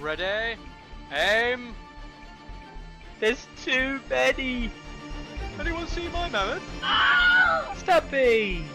Ready? Aim! There's too many! Anyone see my mammoth? Stubby!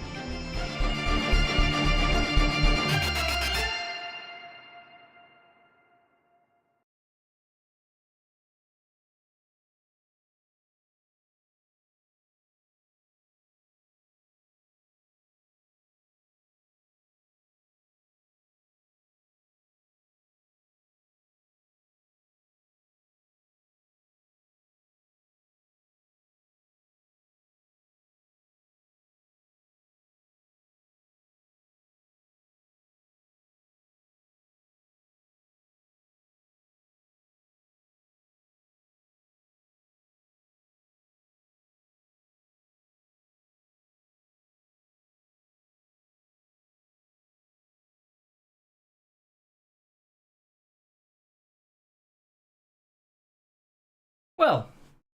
Well,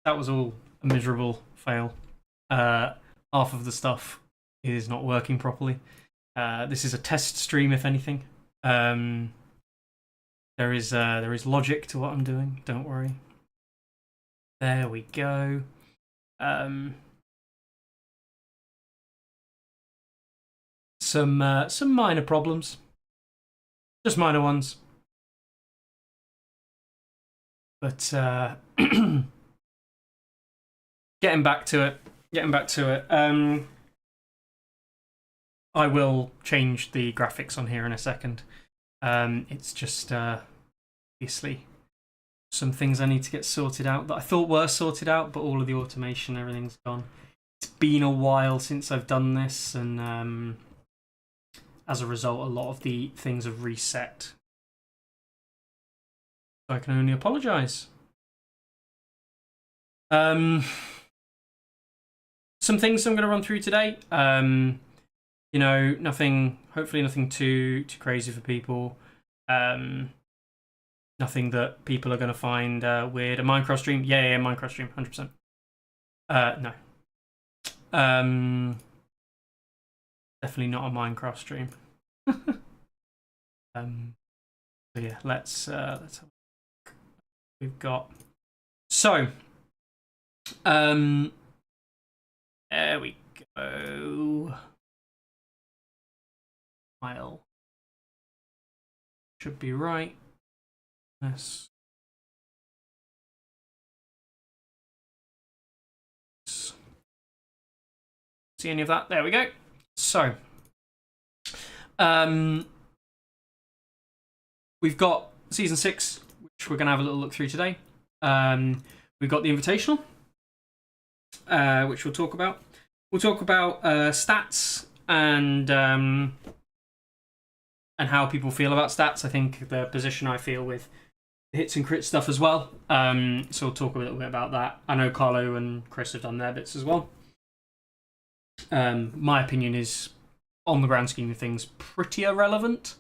that was all a miserable fail. Half of the stuff is not working properly. This is a test stream, if anything. There is logic to what I'm doing. Don't worry. There we go. Some minor problems, just minor ones. But getting back to it. I will change the graphics on here in a second. It's just obviously some things I need to get sorted out that I thought were sorted out, but all of the automation, everything's gone. It's been a while since I've done this, and as a result, a lot of the things have reset. I can only apologise. Some things I'm going to run through today. You know, hopefully nothing too crazy for people. Nothing that people are going to find weird. A Minecraft stream? Yeah, Minecraft stream, 100%. No. Definitely not a Minecraft stream. So yeah, let's have we've got. So, there we go. File should be right. Yes. See any of that? There we go. So, we've got season 6, which we're going to have a little look through today. We've got the Invitational, which we'll talk about. We'll talk about stats and how people feel about stats. I think the position I feel with hits and crit stuff as well. So we'll talk a little bit about that. I know Carlo and Chris have done their bits as well. My opinion is, on the grand scheme of things, pretty irrelevant.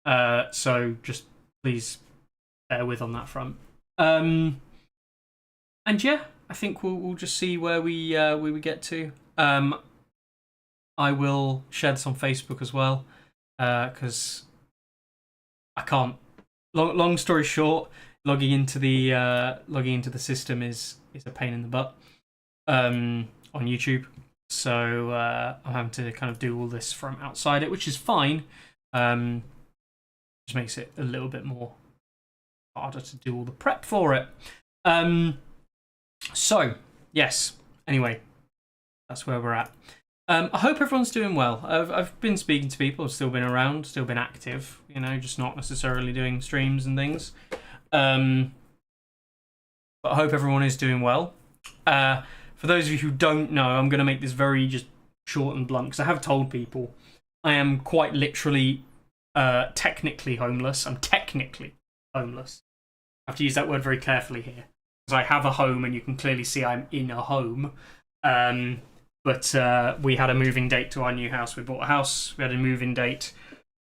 So just please bear with on that front. And yeah, I think we'll just see where we get to. I will share this on Facebook as well, because I can't. Long story short, logging into the system is a pain in the butt on YouTube. So I'm having to kind of do all this from outside it, which is fine. Just makes it a little bit more harder to do all the prep for it. So yes. Anyway, that's where we're at. I hope everyone's doing well. I've been speaking to people, I've still been around, still been active, you know, just not necessarily doing streams and things. But I hope everyone is doing well. For those of you who don't know, I'm going to make this very just short and blunt, because I have told people I am quite literally technically homeless. I'm technically homeless. I have to use that word very carefully here, because I have a home and you can clearly see I'm in a home. But we had a moving date to our new house. We bought a house, we had a moving date,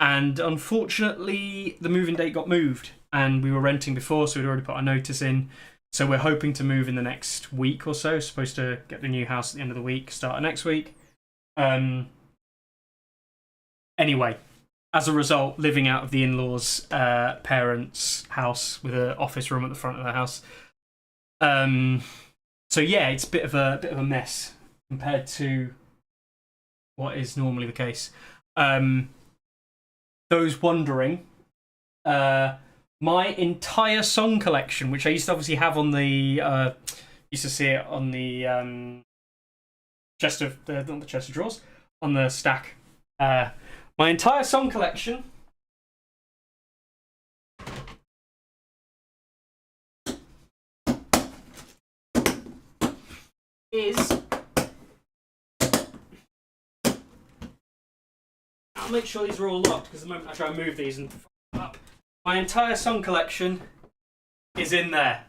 and unfortunately the moving date got moved, and we were renting before, so we'd already put our notice in. So we're hoping to move in the next week or so. Supposed to get the new house at the end of the week, start of next week. Anyway, as a result, living out of the in-laws' parents' house with an office room at the front of the house. So yeah, it's a bit of a mess compared to what is normally the case. Those wondering, my entire song collection, which I used to obviously have on the, used to see it on the chest of not the chest of drawers, on the stack. My entire song collection is. I'll make sure these are all locked because the moment I try and move these and fuck up, my entire song collection is in there.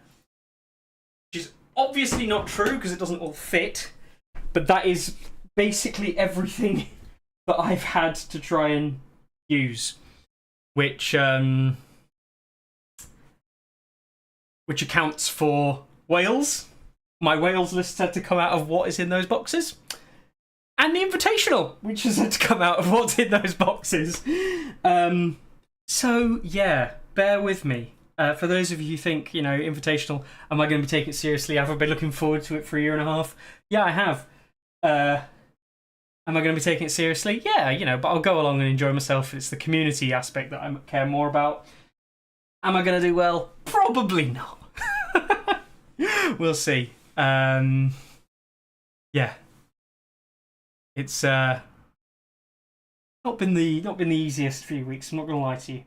Which is obviously not true because it doesn't all fit, but that is basically everything that I've had to try and use, which accounts for Wales. My Wales list had to come out of what is in those boxes. And the Invitational, which has had to come out of what's in those boxes. So, yeah, bear with me. For those of you who think, Invitational, am I going to be taking it seriously? Have I been looking forward to it for a year and a half? Yeah, I have. Am I going to be taking it seriously? Yeah, but I'll go along and enjoy myself. It's the community aspect that I care more about. Am I going to do well? Probably not. We'll see. Yeah. It's not been the easiest few weeks. I'm not gonna lie to you.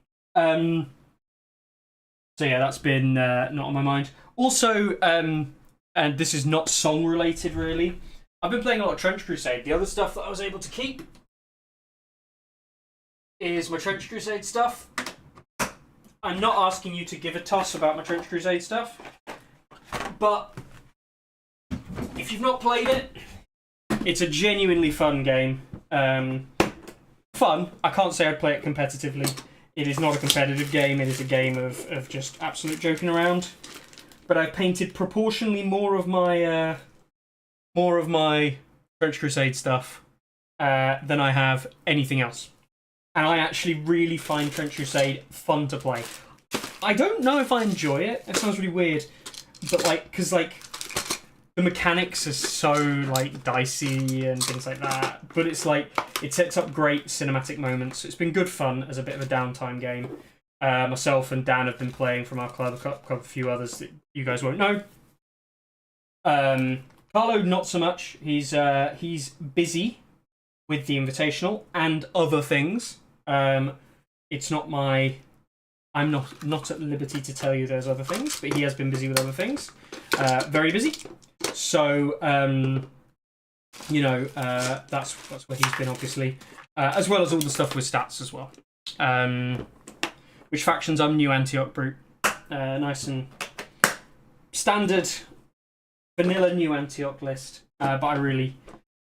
So yeah, that's been not on my mind. Also, and this is not song related really. I've been playing a lot of Trench Crusade. The other stuff that I was able to keep is my Trench Crusade stuff. I'm not asking you to give a toss about my Trench Crusade stuff, but if you've not played it, it's a genuinely fun game. Fun. I can't say I'd play it competitively. It is not a competitive game. It is a game of just absolute joking around. But I've painted proportionally more of my Trench Crusade stuff than I have anything else. And I actually really find Trench Crusade fun to play. I don't know if I enjoy it. It sounds really weird, but because the mechanics are so dicey and things like that, but it's it sets up great cinematic moments. It's been good fun as a bit of a downtime game. Myself and Dan have been playing from our club, a few others that you guys won't know. Carlo, not so much. He's busy with the Invitational and other things. It's not my. I'm not at liberty to tell you there's other things, but he has been busy with other things. Very busy. So, that's where he's been, obviously. As well as all the stuff with stats as well. Which factions? I'm new Antioch Brute. Nice and standard vanilla new Antioch list. But I really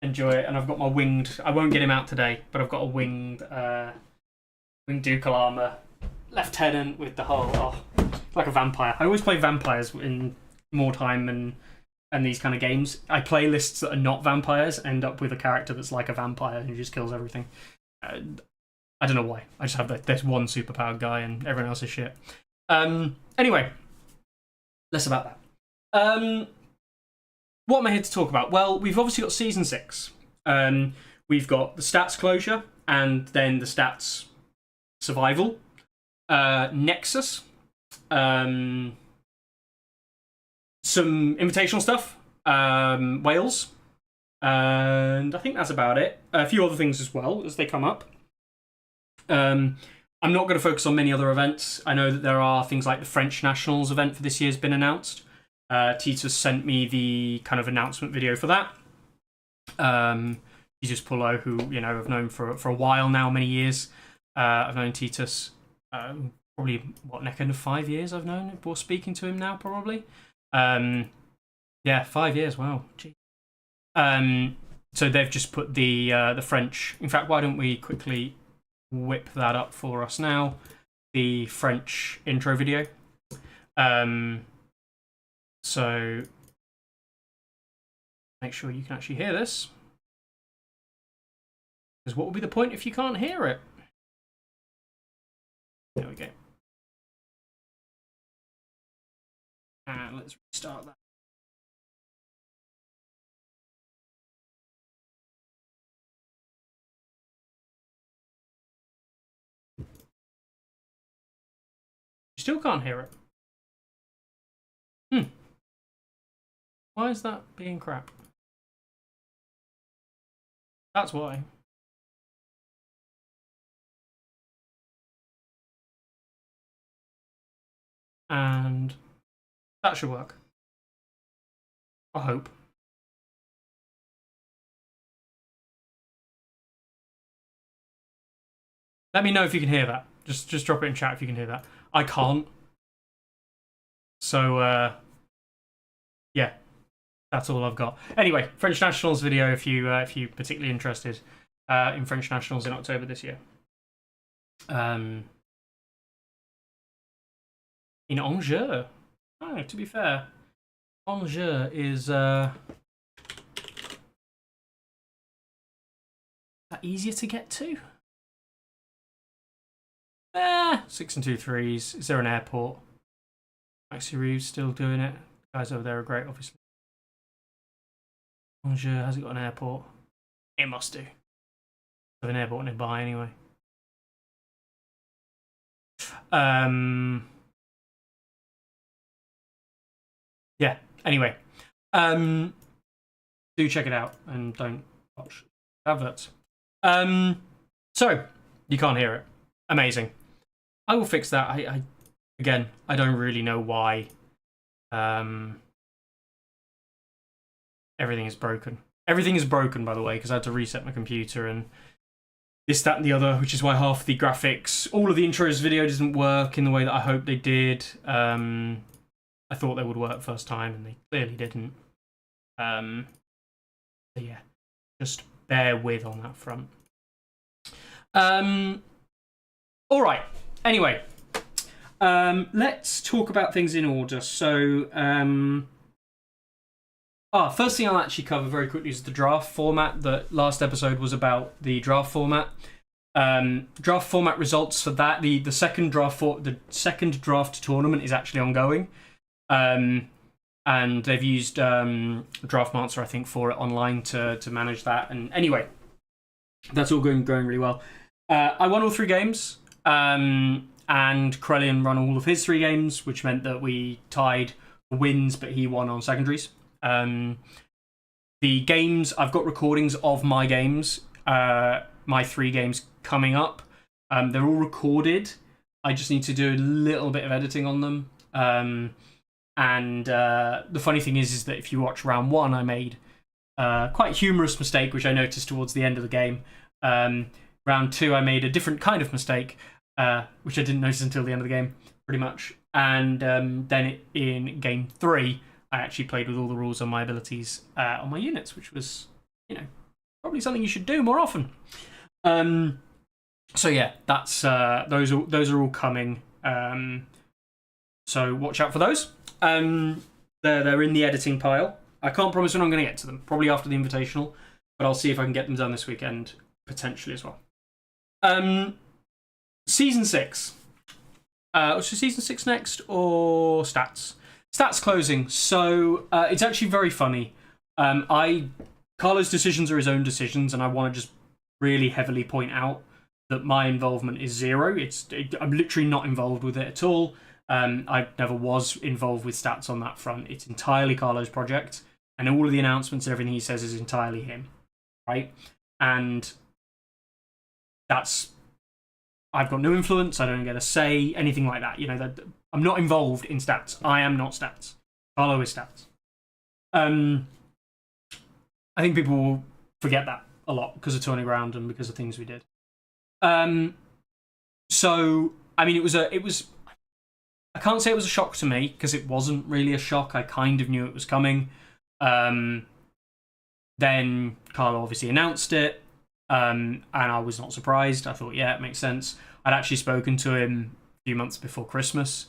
enjoy it. And I've got my winged... I won't get him out today, but I've got a winged ducal armor lieutenant with the whole... Oh, like a vampire. I always play vampires in Mordheim and these kind of games. I play lists that are not vampires, end up with a character that's like a vampire who just kills everything. I don't know why. I just have this one superpowered guy and everyone else is shit. Anyway, less about that. What am I here to talk about? Well, we've obviously got Season 6. We've got the stats closure and then the stats survival. Nexus. Some invitational stuff, Wales, and I think that's about it. A few other things as well as they come up. I'm not going to focus on many other events. I know that there are things like the French Nationals event for this year has been announced. Titus sent me the kind of announcement video for that. Jesus Pullo, who I've known for a while now, many years. I've known Titus probably neck end of 5 years. I've known before speaking to him now, probably. 5 years. Wow. Gee. So they've just put the French. In fact, why don't we quickly whip that up for us now? The French intro video. So make sure you can actually hear this. Because what will be the point if you can't hear it? There we go. And let's restart that. You still can't hear it. Why is that being crap? That's why. And that should work. I hope. Let me know if you can hear that. Just drop it in chat if you can hear that. I can't. So yeah, that's all I've got. Anyway, French Nationals video if you particularly interested in French Nationals in October this year. In Angers. Oh, to be fair, Angers is that easier to get to. 6 and 2 threes. Is there an airport? Maxi Reeves still doing it. Guys over there are great, obviously. Angers, has it got an airport? It must do. Have an airport nearby anyway. Yeah, anyway. Do check it out and don't watch adverts. So, you can't hear it. Amazing. I will fix that. Again, I don't really know why everything is broken. Everything is broken, by the way, because I had to reset my computer and this, that, and the other, which is why half the graphics, all of the intros video doesn't work in the way that I hoped they did. I thought they would work first time, and they clearly didn't. So yeah, just bear with on that front. All right. Anyway, let's talk about things in order. So, first thing I'll actually cover very quickly is the draft format. The last episode was about the draft format. Draft format results for that. The second draft draft tournament is actually ongoing, and they've used Draftmaster, I think, for it online to manage that. And anyway, that's all going really well. I won all 3 games. And Corellian won all of his 3 games, which meant that we tied wins, but he won on secondaries. The games, I've got recordings of my games, my 3 games coming up. They're all recorded. I just need to do a little bit of editing on them. And the funny thing is that if you watch round 1, I made quite a humorous mistake, which I noticed towards the end of the game. Round 2, I made a different kind of mistake, which I didn't notice until the end of the game, pretty much. And then in game 3, I actually played with all the rules on my abilities on my units, which was, probably something you should do more often. So yeah, that's those are all coming. So watch out for those. They're in the editing pile. I can't promise when I'm going to get to them. Probably after the Invitational, but I'll see if I can get them done this weekend, potentially as well. Season 6. So season 6 next or stats? Stats closing. So it's actually very funny. Carlo's decisions are his own decisions, and I want to just really heavily point out that my involvement is 0. I'm literally not involved with it at all. I never was involved with stats on that front. It's entirely Carlo's project, and all of the announcements and everything he says is entirely him, right? And I've got no influence. I don't get a say, anything like that. I'm not involved in stats. I am not stats. Carlo is stats. I think people will forget that a lot because of Tourney Ground and because of things we did. So I mean, it was. I can't say it was a shock to me because it wasn't really a shock. I kind of knew it was coming. Then Carlo obviously announced it. And I was not surprised. I thought, yeah, it makes sense. I'd actually spoken to him a few months before Christmas,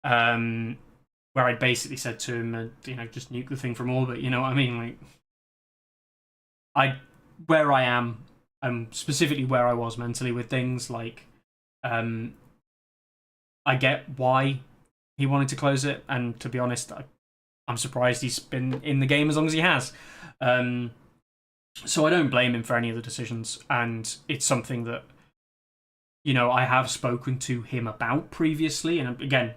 where I'd basically said to him, just nuke the thing from orbit. You know what I mean? Like, where I am, specifically where I was mentally with things, like, I get why he wanted to close it, and to be honest, I'm surprised he's been in the game as long as he has. So I don't blame him for any of the decisions, and it's something that, you know, I have spoken to him about previously, and again,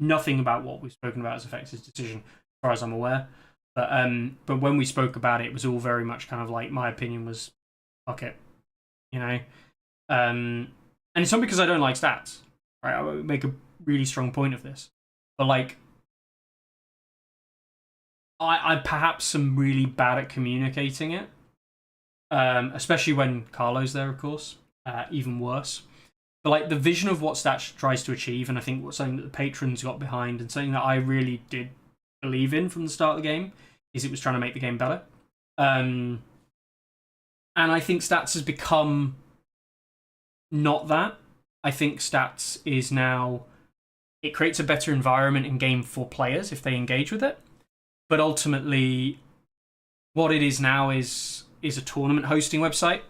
nothing about what we've spoken about has affected his decision, as far as I'm aware. But when we spoke about it, it was all very much kind of like my opinion was, fuck it, you know. And it's not because I don't like stats, right? I would make a really strong point of this, but like, I perhaps am really bad at communicating it, especially when Carlo's there, of course. Even worse. But like the vision of what Stats tries to achieve, and I think what's something that the patrons got behind, and something that I really did believe in from the start of the game, is it was trying to make the game better. And I think Stats has become not that. I think Stats is now, it creates a better environment in game for players if they engage with it. But ultimately, what it is now is a tournament hosting website.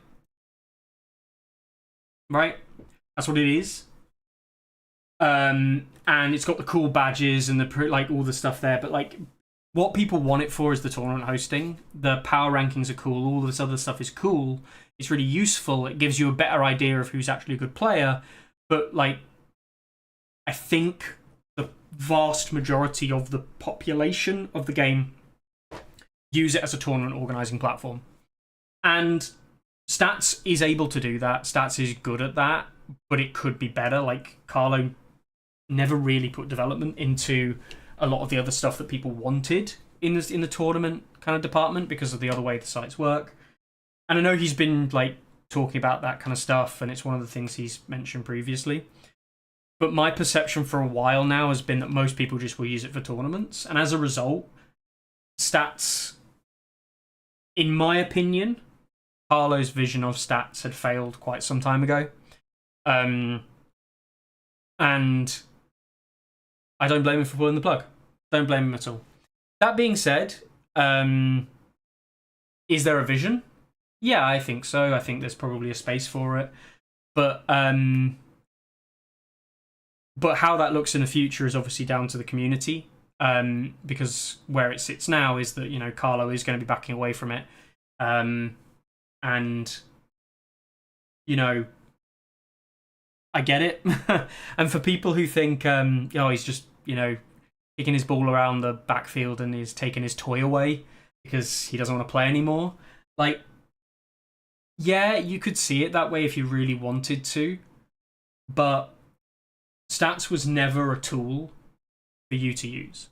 Right? That's what it is. And it's got the cool badges and the like all the stuff there, but like what people want it for is the tournament hosting. The power rankings are cool, all this other stuff is cool. It's really useful. It gives you a better idea of who's actually a good player, but like I think the vast majority of the population of the game use it as a tournament organizing platform. And Stats is able to do that. Stats is good at that, but it could be better. Like, Carlo never really put development into a lot of the other stuff that people wanted in the tournament kind of department because of the other way the sites work. And I know he's been, like, talking about that kind of stuff, and it's one of the things he's mentioned previously. But my perception for a while now has been that most people just will use it for tournaments. And as a result, Stats, in my opinion, Carlo's vision of Stats had failed quite some time ago. And I don't blame him for pulling the plug. Don't blame him at all. That being said, is there a vision? Yeah, I think so. I think there's probably a space for it. But how that looks in the future is obviously down to the community. Because where it sits now is that, you know, Carlo is going to be backing away from it. And, you know, I get it. And for people who think, oh, he's just, you know, kicking his ball around the backfield and he's taking his toy away because he doesn't want to play anymore. Like, yeah, you could see it that way if you really wanted to. But Stats was never a tool for you to use.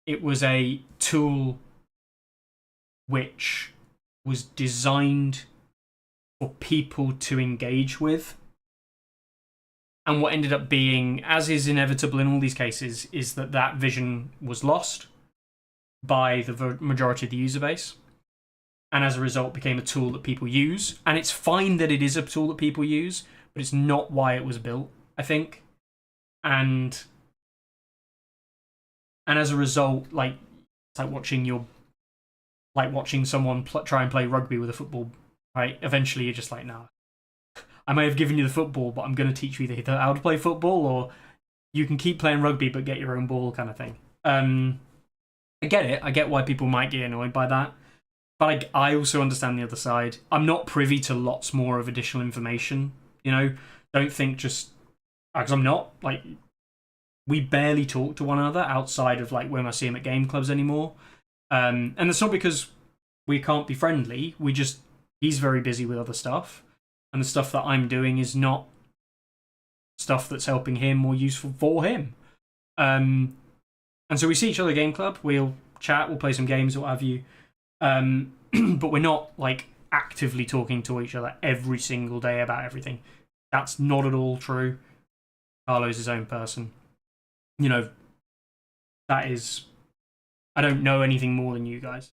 It was a tool which was designed for people to engage with. And what ended up being, as is inevitable in all these cases, is that that vision was lost by the majority of the user base. And as a result, became a tool that people use. And it's fine that it is a tool that people use, but it's not why it was built, I think. And as a result, like, it's like watching someone try and play rugby with a football, right? Eventually, you're just like, no. I may have given you the football, but I'm going to teach you either how to play football, or you can keep playing rugby but get your own ball, kind of thing. I get it. I get why people might get annoyed by that. But I also understand the other side. I'm not privy to lots more of additional information, you know? Don't think just... Because I'm not. Like, we barely talk to one another outside of, like, when I see him at game clubs anymore. And it's not because we can't be friendly. He's very busy with other stuff. And the stuff that I'm doing is not stuff that's helping him or useful for him. And so we see each other at game club. We'll chat, we'll play some games, or what have you. But we're not, like, actively talking to each other every single day about everything. That's not at all true. Carlo's his own person. You know, that is... I don't know anything more than you guys.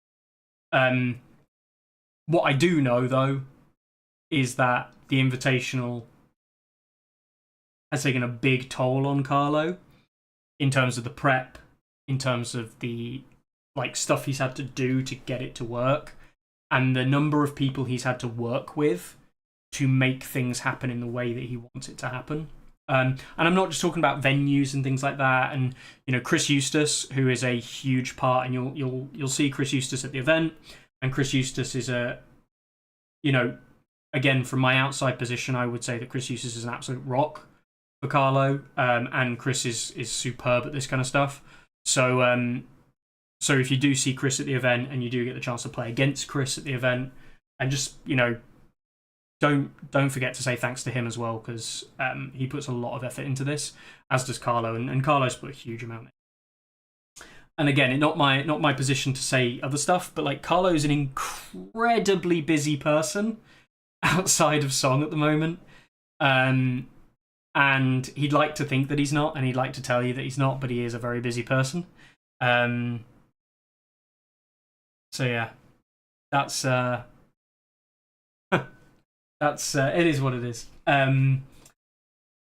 What I do know, though, is that the Invitational has taken a big toll on Carlo in terms of the prep, in terms of the stuff he's had to do to get it to work, and the number of people he's had to work with to make things happen in the way that he wants it to happen. And I'm not just talking about venues and things like that. And Chris Eustace, who is a huge part, and you'll see Chris Eustace at the event. And Chris Eustace is again, from my outside position, I would say that Chris Eustace is an absolute rock for Carlo. And Chris is superb at this kind of stuff. So so if you do see Chris at the event and you do get the chance to play against Chris at the event, and just don't forget to say thanks to him as well, because he puts a lot of effort into this, as does Carlo, and Carlo's put a huge amount in. And again, not my position to say other stuff, but like Carlo's an incredibly busy person outside of Song at the moment, and he'd like to think that he's not, and he'd like to tell you that he's not, but he is a very busy person. So yeah, that's it is what it is.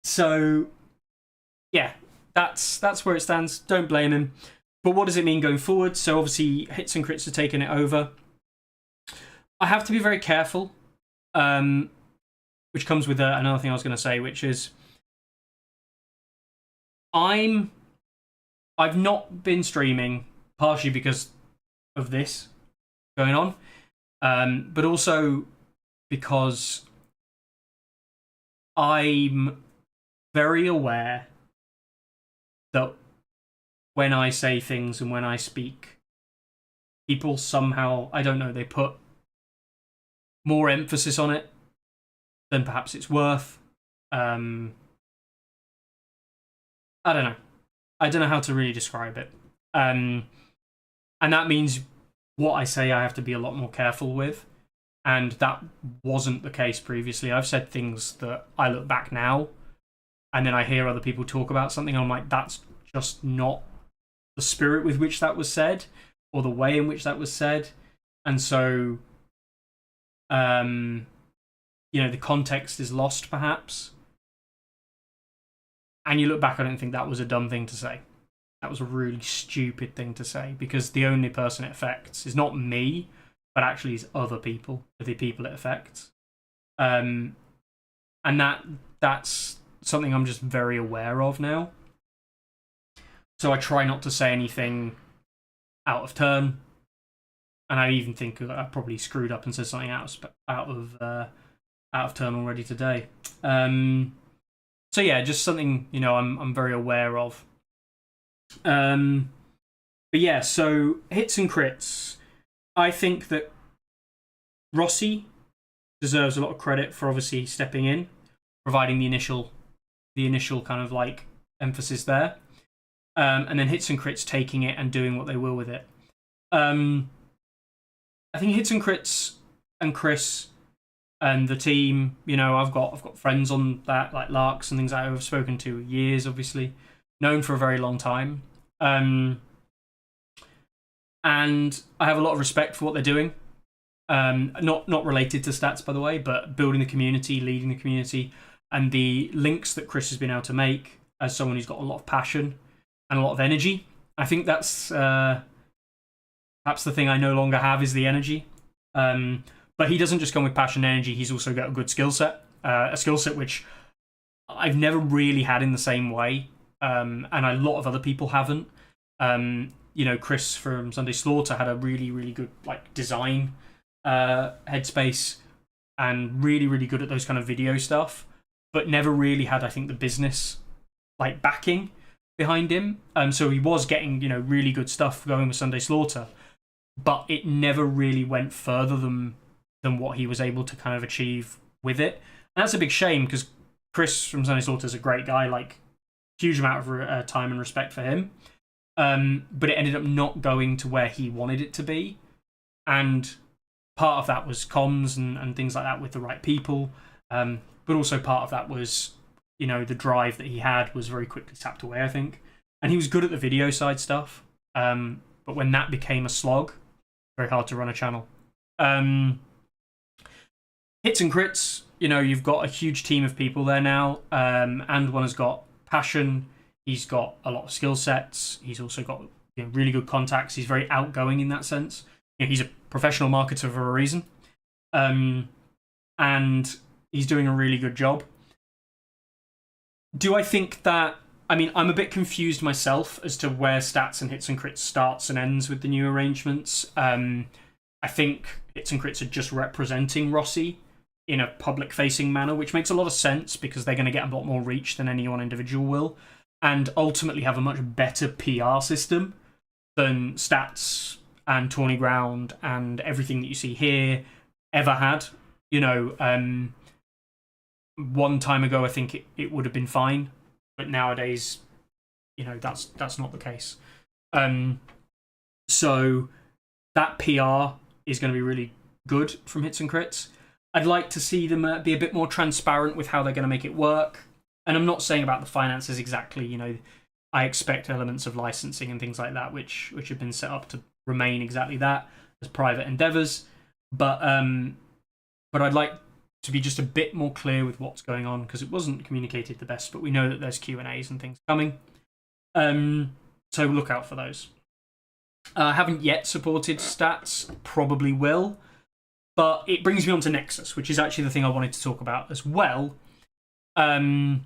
So yeah, that's where it stands. Don't blame him. But what does it mean going forward? So obviously Hits and Crits are taking it over. I have to be very careful, which comes with another thing I was going to say, which is I've not been streaming partially because of this going on, but also because I'm very aware that when I say things and when I speak, people somehow, I don't know, they put more emphasis on it than perhaps it's worth. I don't know. I don't know how to really describe it. And that means what I say I have to be a lot more careful with. And that wasn't the case previously. I've said things that I look back now, and then I hear other people talk about something, and I'm like, that's just not the spirit with which that was said, or the way in which that was said. And so, the context is lost, perhaps. And you look back on it and think that was a dumb thing to say. That was a really stupid thing to say, because the only person it affects is not me, but actually is other people, the people it affects. And that's something I'm just very aware of now. So I try not to say anything out of turn. And I even think I probably screwed up and said something out of turn already today. So yeah, just something I'm very aware of. But yeah, so Hits and Crits. I think that Rossi deserves a lot of credit for obviously stepping in, providing the initial kind of like emphasis there, and then Hits and Crits taking it and doing what they will with it. I think Hits and Crits and Chris and the team, I've got friends on that, like Larks and things that I've spoken to years, obviously known for a very long time. And I have a lot of respect for what they're doing. Not related to stats, by the way, but building the community, leading the community, and the links that Chris has been able to make as someone who's got a lot of passion and a lot of energy. I think that's perhaps the thing I no longer have is the energy. But he doesn't just come with passion and energy. He's also got a good skill set, a skill set which I've never really had in the same way, and a lot of other people haven't. Chris from Sunday Slaughter had a really, really good like design headspace and really, really good at those kind of video stuff, but never really had, I think, the business like backing behind him. So he was getting, really good stuff going with Sunday Slaughter, but it never really went further than what he was able to kind of achieve with it. And that's a big shame, because Chris from Sunday Slaughter is a great guy, like huge amount of time and respect for him. But it ended up not going to where he wanted it to be. And part of that was comms and things like that with the right people. But also part of that was, the drive that he had was very quickly tapped away, I think. And he was good at the video side stuff. But when that became a slog, very hard to run a channel. Hits and Crits, you've got a huge team of people there now. And one has got passion. He's got a lot of skill sets. He's also got really good contacts. He's very outgoing in that sense. He's a professional marketer for a reason. And he's doing a really good job. Do I think that? I mean, I'm a bit confused myself as to where stats and hits and crits starts and ends with the new arrangements. I think hits and crits are just representing Rossi in a public-facing manner, which makes a lot of sense because they're going to get a lot more reach than any one individual will, and ultimately have a much better PR system than stats and Tourney Ground and everything that you see here ever had. You know, one time ago, I think it would have been fine, but nowadays, you know, that's not the case. So that PR is going to be really good from hits and crits. I'd like to see them be a bit more transparent with how they're going to make it work. And I'm not saying about the finances exactly. You know, I expect elements of licensing and things like that, which have been set up to remain exactly that as private endeavors. But I'd like to be just a bit more clear with what's going on because it wasn't communicated the best. But we know that there's Q&As and things coming, so look out for those. I haven't yet supported stats, probably will, but it brings me on to Nexus, which is actually the thing I wanted to talk about as well. The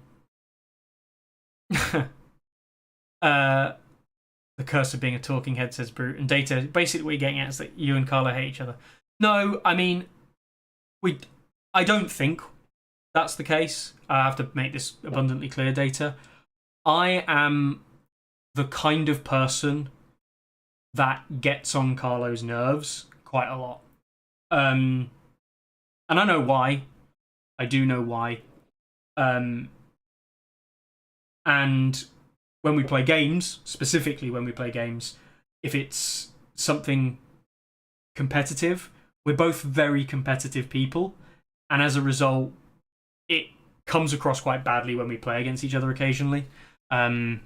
curse of being a talking head, says Brute, and Data. Basically, what you're getting at is that you and Carlo hate each other. No, I mean, I don't think that's the case. I have to make this abundantly clear, Data. I am the kind of person that gets on Carlo's nerves quite a lot. And I know why. I do know why. And when we play games, specifically when we play games, if it's something competitive, we're both very competitive people. And as a result, it comes across quite badly when we play against each other occasionally. And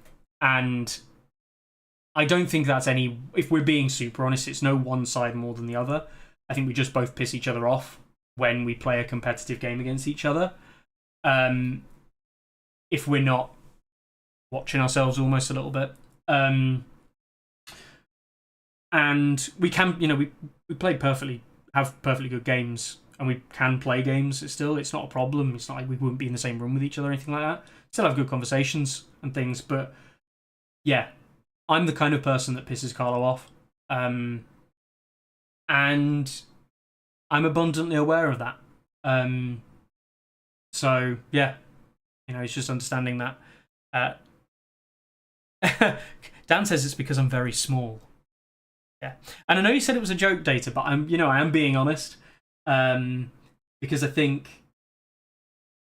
I don't think that's any... If we're being super honest, it's no one side more than the other. I think we just both piss each other off when we play a competitive game against each other. If we're not watching ourselves almost a little bit. And we can, you know, we play perfectly, have perfectly good games, and we can play games still. It's not a problem. It's not like we wouldn't be in the same room with each other or anything like that. Still have good conversations and things, but yeah, I'm the kind of person that pisses Carlo off. And I'm abundantly aware of that. So yeah, you know, it's just understanding that. Dan says it's because I'm very small. Yeah, and I know you said it was a joke, Data, but I am being honest, because I think,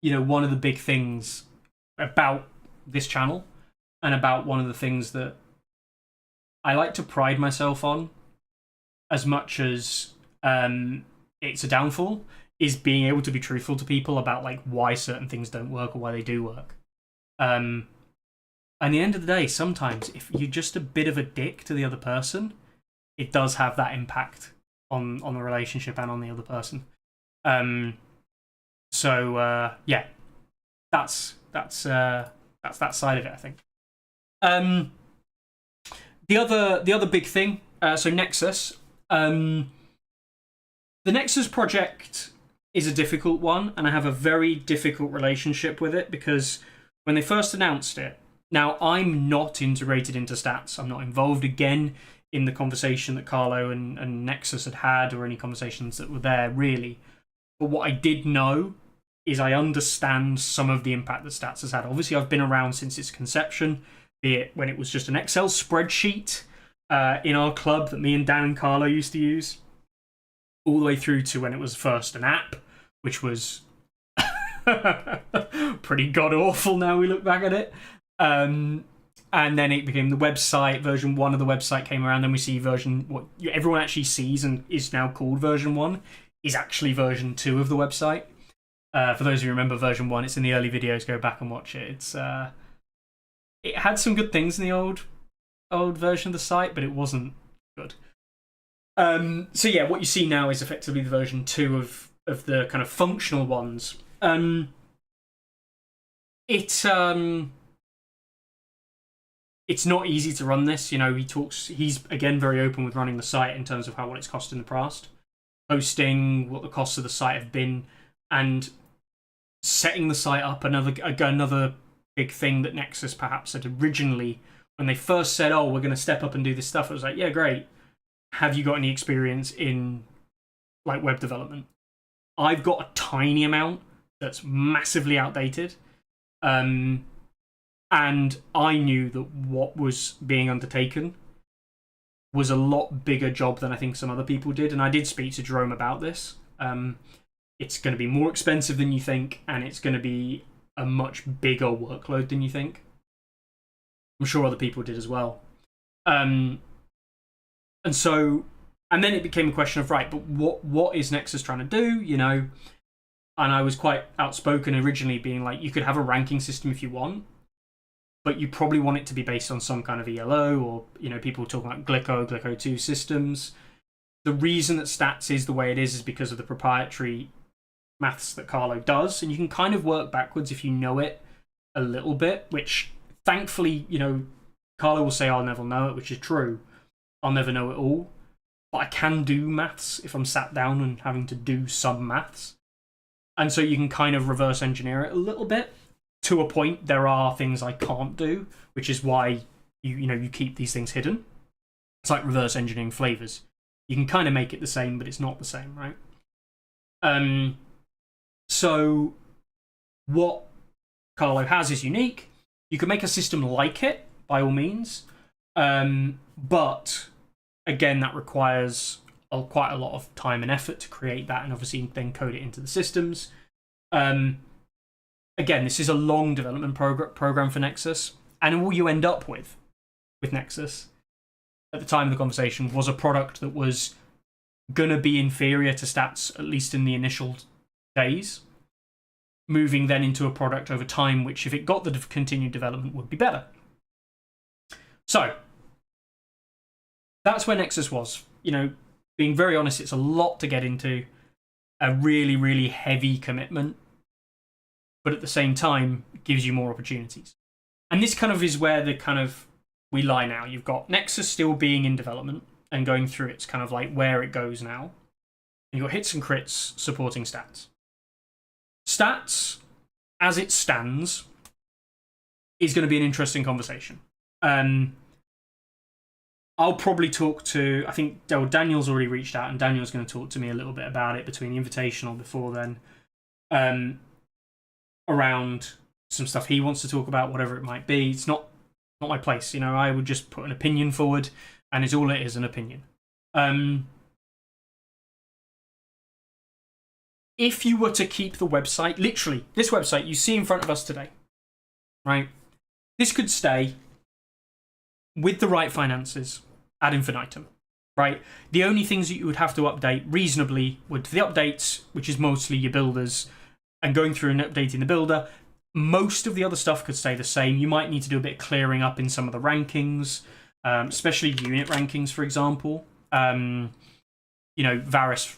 you know, one of the big things about this channel and about one of the things that I like to pride myself on, as much as it's a downfall, is being able to be truthful to people about like why certain things don't work or why they do work. At the end of the day, sometimes if you're just a bit of a dick to the other person, it does have that impact on the relationship and on the other person. So yeah, that's that side of it, I think. The other big thing, so Nexus. The Nexus project is a difficult one, and I have a very difficult relationship with it because when they first announced it, now I'm not integrated into stats. I'm not involved again in the conversation that Carlo and Nexus had or any conversations that were there, really. But what I did know is I understand some of the impact that stats has had. Obviously, I've been around since its conception, be it when it was just an Excel spreadsheet in our club that me and Dan and Carlo used to use, all the way through to when it was first an app, which was pretty god-awful now we look back at it. And then it became the website. Version 1 of the website came around, then we see what everyone actually sees and is now called version 1 is actually version 2 of the website. For those who remember version 1, it's in the early videos, go back and watch it. It had some good things in the old version of the site, but it wasn't good. So yeah, what you see now is effectively the version 2 of the kind of functional ones. It's not easy to run this. You know, he's again very open with running the site in terms of what it's cost in the past, hosting, what the costs of the site have been, and setting the site up. Another big thing that Nexus perhaps had originally, when they first said, oh, we're going to step up and do this stuff, it was like, yeah, great. Have you got any experience in like web development? I've got a tiny amount that's massively outdated. And I knew that what was being undertaken was a lot bigger job than I think some other people did. And I did speak to Jerome about this. It's going to be more expensive than you think, and it's going to be a much bigger workload than you think. I'm sure other people did as well. And then it became a question of, right, but what is Nexus trying to do, you know? And I was quite outspoken originally, being like, you could have a ranking system if you want, but you probably want it to be based on some kind of ELO, or, you know, people talking about Glyco 2 systems. The reason that stats is the way it is because of the proprietary maths that Carlo does, and you can kind of work backwards if you know it a little bit, which thankfully, you know, Carlo will say I'll never know it, which is true. I'll never know it all, but I can do maths if I'm sat down and having to do some maths. And so you can kind of reverse engineer it a little bit. To a point, there are things I can't do, which is why you keep these things hidden. It's like reverse engineering flavors. You can kind of make it the same, but it's not the same, right? So what Carlo has is unique. You can make a system like it, by all means. But again, that requires quite a lot of time and effort to create that, and obviously then code it into the systems. Again, this is a long development program for Nexus, and all you end up with Nexus at the time of the conversation was a product that was going to be inferior to stats, at least in the initial days, moving then into a product over time which, if it got the continued development, would be better. So that's where Nexus was. You know, being very honest, it's a lot to get into, a really, really heavy commitment, but at the same time, it gives you more opportunities. And this kind of is where we lie now. You've got Nexus still being in development and going through its kind of like where it goes now. You've got hits and crits supporting stats. Stats, as it stands, is going to be an interesting conversation. I'll probably talk to, I think Daniel's already reached out, and Daniel's going to talk to me a little bit about it between the Invitational before then, around some stuff he wants to talk about, whatever it might be. It's not my place, you know. I would just put an opinion forward, and it's all it is, an opinion. If you were to keep the website, literally, this website you see in front of us today, right? This could stay with the right finances ad infinitum, right? The only things that you would have to update reasonably would the updates, which is mostly your builders, and going through and updating the builder. Most of the other stuff could stay the same. You might need to do a bit of clearing up in some of the rankings, especially unit rankings, for example. You know, Varus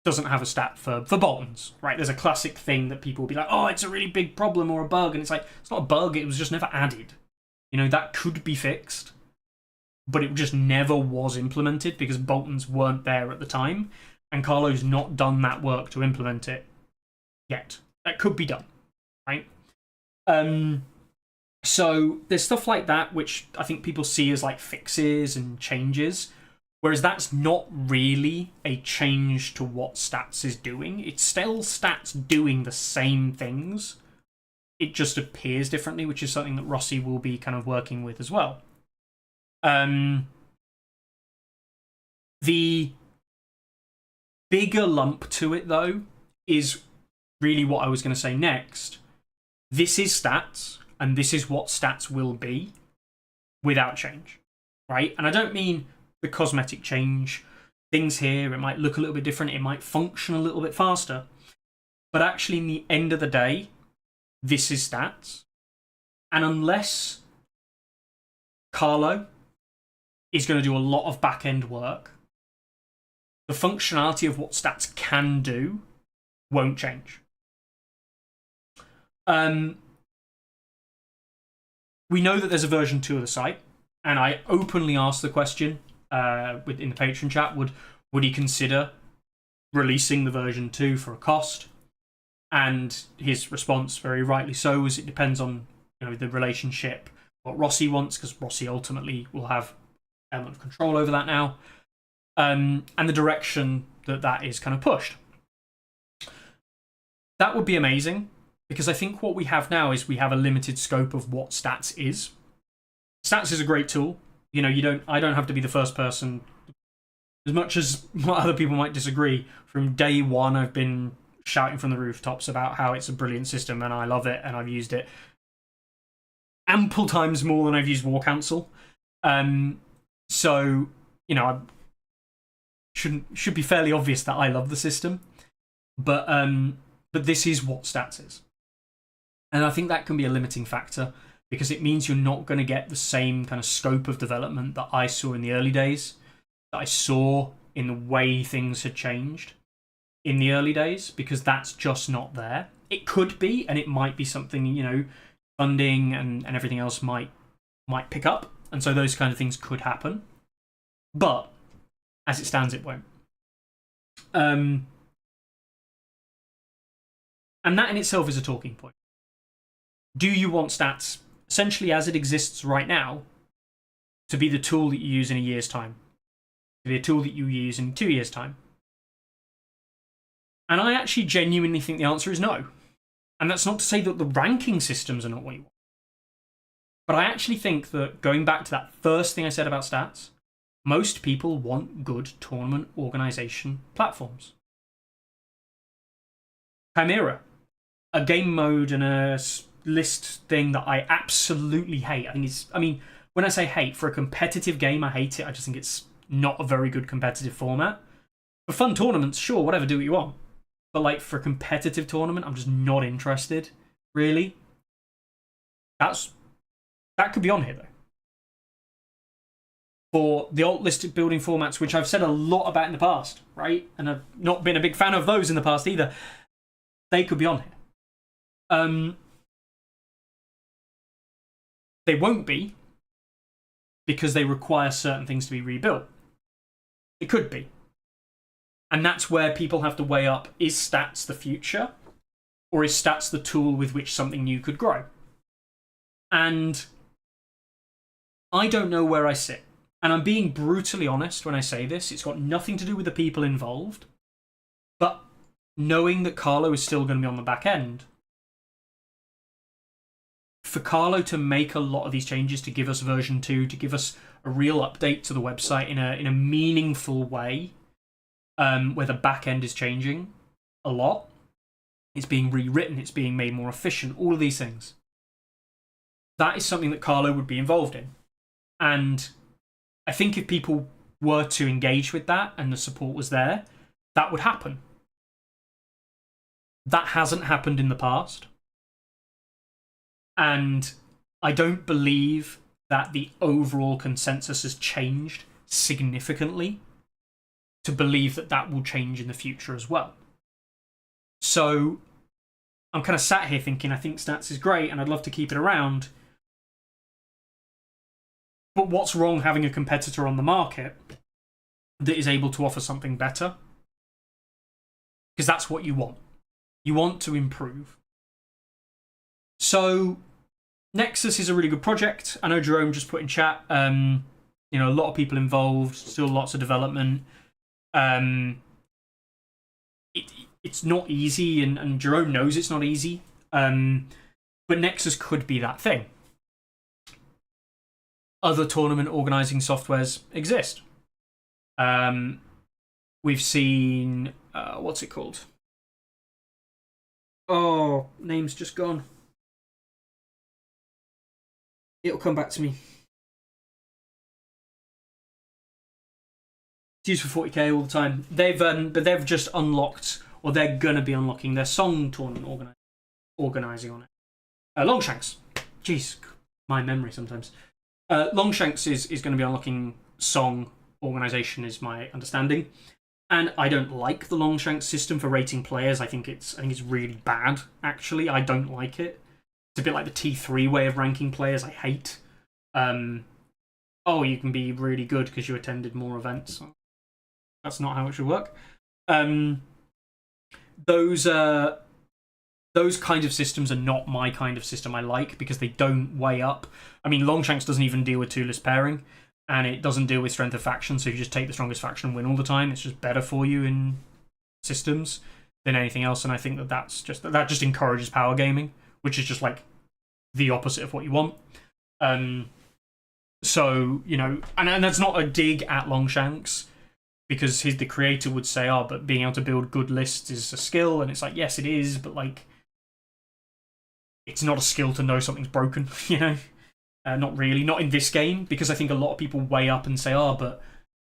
doesn't have a stat for Boltons, right? There's a classic thing that people will be like, oh, it's a really big problem or a bug. And it's like, it's not a bug, it was just never added. You know, that could be fixed, but it just never was implemented because Boltons weren't there at the time. And Carlo's not done that work to implement it yet. That could be done, right? So there's stuff like that which I think people see as like fixes and changes, whereas that's not really a change to what stats is doing. It's still stats doing the same things. It just appears differently, which is something that Rossi will be kind of working with as well. The bigger lump to it, though, is really what I was going to say next. This is stats, and this is what stats will be without change, right? And I don't mean the cosmetic change. Things here, it might look a little bit different, it might function a little bit faster, but actually in the end of the day, this is stats. And unless Carlo is going to do a lot of back-end work, the functionality of what stats can do won't change. We know that there's a version 2 of the site, and I openly asked the question in the Patreon chat, would he consider releasing the version 2 for a cost? And his response, very rightly so, was it depends on the relationship, what Rossi wants, because Rossi ultimately will have element of control over that now, and the direction that is kind of pushed. That would be amazing, because I think what we have now is we have a limited scope of what stats is. Stats is a great tool. I don't have to be the first person. As much as what other people might disagree, from day one I've been shouting from the rooftops about how it's a brilliant system and I love it, and I've used it ample times more than I've used War Council. So, I should be fairly obvious that I love the system. But this is what stats is. And I think that can be a limiting factor, because it means you're not going to get the same kind of scope of development that I saw in the early days, that I saw in the way things had changed in the early days, because that's just not there. It could be, and it might be something, funding and everything else might pick up, and so those kind of things could happen. But as it stands, it won't. And that in itself is a talking point. Do you want stats, essentially as it exists right now, to be the tool that you use in a year's time? To be a tool that you use in 2 years' time? And I actually genuinely think the answer is no. And that's not to say that the ranking systems are not what you want. But I actually think that, going back to that first thing I said about stats, most people want good tournament organisation platforms. Chimera, a game mode and a list thing that I absolutely hate. When I say hate, for a competitive game, I hate it. I just think it's not a very good competitive format. For fun tournaments, sure, whatever, do what you want. But for a competitive tournament, I'm just not interested, really. That could be on here, though. For the alt listed building formats, which I've said a lot about in the past, right? And I've not been a big fan of those in the past either. They could be on here. They won't be, because they require certain things to be rebuilt. It could be. And that's where people have to weigh up, is stats the future? Or is stats the tool with which something new could grow? And I don't know where I sit. And I'm being brutally honest when I say this. It's got nothing to do with the people involved. But knowing that Carlo is still going to be on the back end, for Carlo to make a lot of these changes, to give us version 2, to give us a real update to the website in a meaningful way, where the back end is changing a lot, it's being rewritten, it's being made more efficient, all of these things. That is something that Carlo would be involved in. And I think if people were to engage with that and the support was there, that would happen. That hasn't happened in the past. And I don't believe that the overall consensus has changed significantly to believe that that will change in the future as well. So I'm kind of sat here thinking, I think stats is great and I'd love to keep it around. But what's wrong having a competitor on the market that is able to offer something better? Because that's what you want. You want to improve. So Nexus is a really good project. I know Jerome just put in chat, a lot of people involved, still lots of development. It's not easy, and Jerome knows it's not easy. But Nexus could be that thing. Other tournament organising softwares exist. We've seen, what's it called? Oh, name's just gone. It'll come back to me. It's used for 40k all the time. They've just unlocked, or they're gonna be unlocking their song tournament organising on it. Longshanks. Jeez, my memory sometimes. Longshanks is going to be unlocking song organisation, is my understanding. And I don't like the Longshanks system for rating players. I think it's really bad, actually. I don't like it. It's a bit like the T3 way of ranking players. I hate. You can be really good because you attended more events. That's not how it should work. Those those kinds of systems are not my kind of system I like, because they don't weigh up. I mean, Longshanks doesn't even deal with two-list pairing, and it doesn't deal with strength of faction, so you just take the strongest faction and win all the time. It's just better for you in systems than anything else, and I think that just encourages power gaming, which is just like the opposite of what you want. So, you know, and that's not a dig at Longshanks, because the creator would say, oh, but being able to build good lists is a skill, and it's like, yes, it is, but like, it's not a skill to know something's broken, you know? Not really, not in this game, because I think a lot of people weigh up and say, oh, but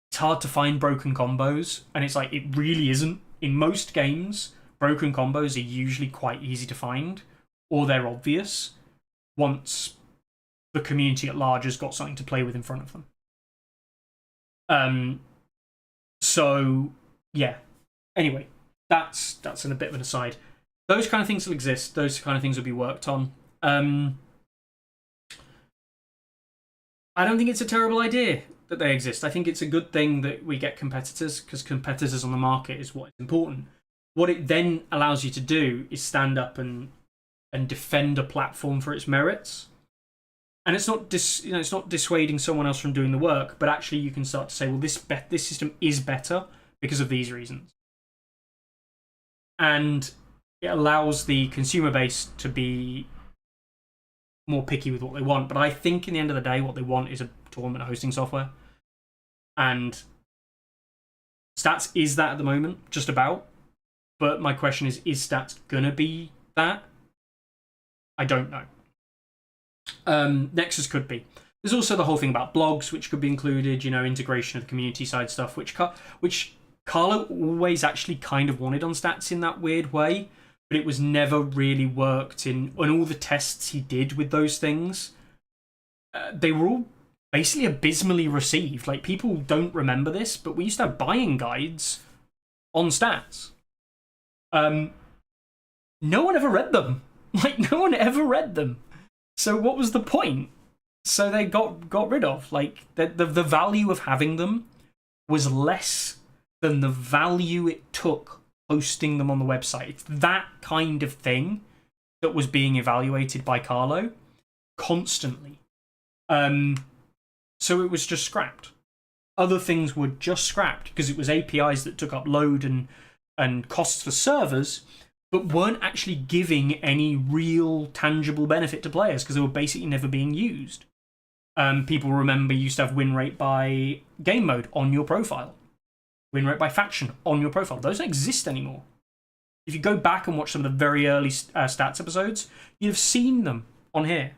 it's hard to find broken combos, and it's like, it really isn't. In most games, broken combos are usually quite easy to find, or they're obvious, once the community at large has got something to play with in front of them. So, yeah. Anyway, that's a bit of an aside. Those kind of things will exist. Those kind of things will be worked on. I don't think it's a terrible idea that they exist. I think it's a good thing that we get competitors, because competitors on the market is what is important. What it then allows you to do is stand up and defend a platform for its merits. And it's not it's not dissuading someone else from doing the work, but actually you can start to say, well, this system is better because of these reasons. And it allows the consumer base to be more picky with what they want. But I think in the end of the day, what they want is a tournament hosting software. And Stats is that at the moment, just about. But my question is Stats gonna be that? I don't know. Nexus could be. There's also the whole thing about blogs, which could be included, you know, integration of the community side stuff, which Carlo always actually kind of wanted on Stats in that weird way, but it was never really worked in all the tests he did with those things. They were all basically abysmally received. Like, people don't remember this, but we used to have buying guides on Stats. No one ever read them. Like, no one ever read them. So what was the point? So they got rid of. Like, the value of having them was less than the value it took hosting them on the website. It's that kind of thing that was being evaluated by Carlo constantly. So it was just scrapped. Other things were just scrapped because it was APIs that took up load and costs for servers, but weren't actually giving any real tangible benefit to players because they were basically never being used. People remember you used to have win rate by game mode on your profile. Win rate by faction on your profile. Those don't exist anymore. If you go back and watch some of the very early Stats episodes, you'd have seen them on here.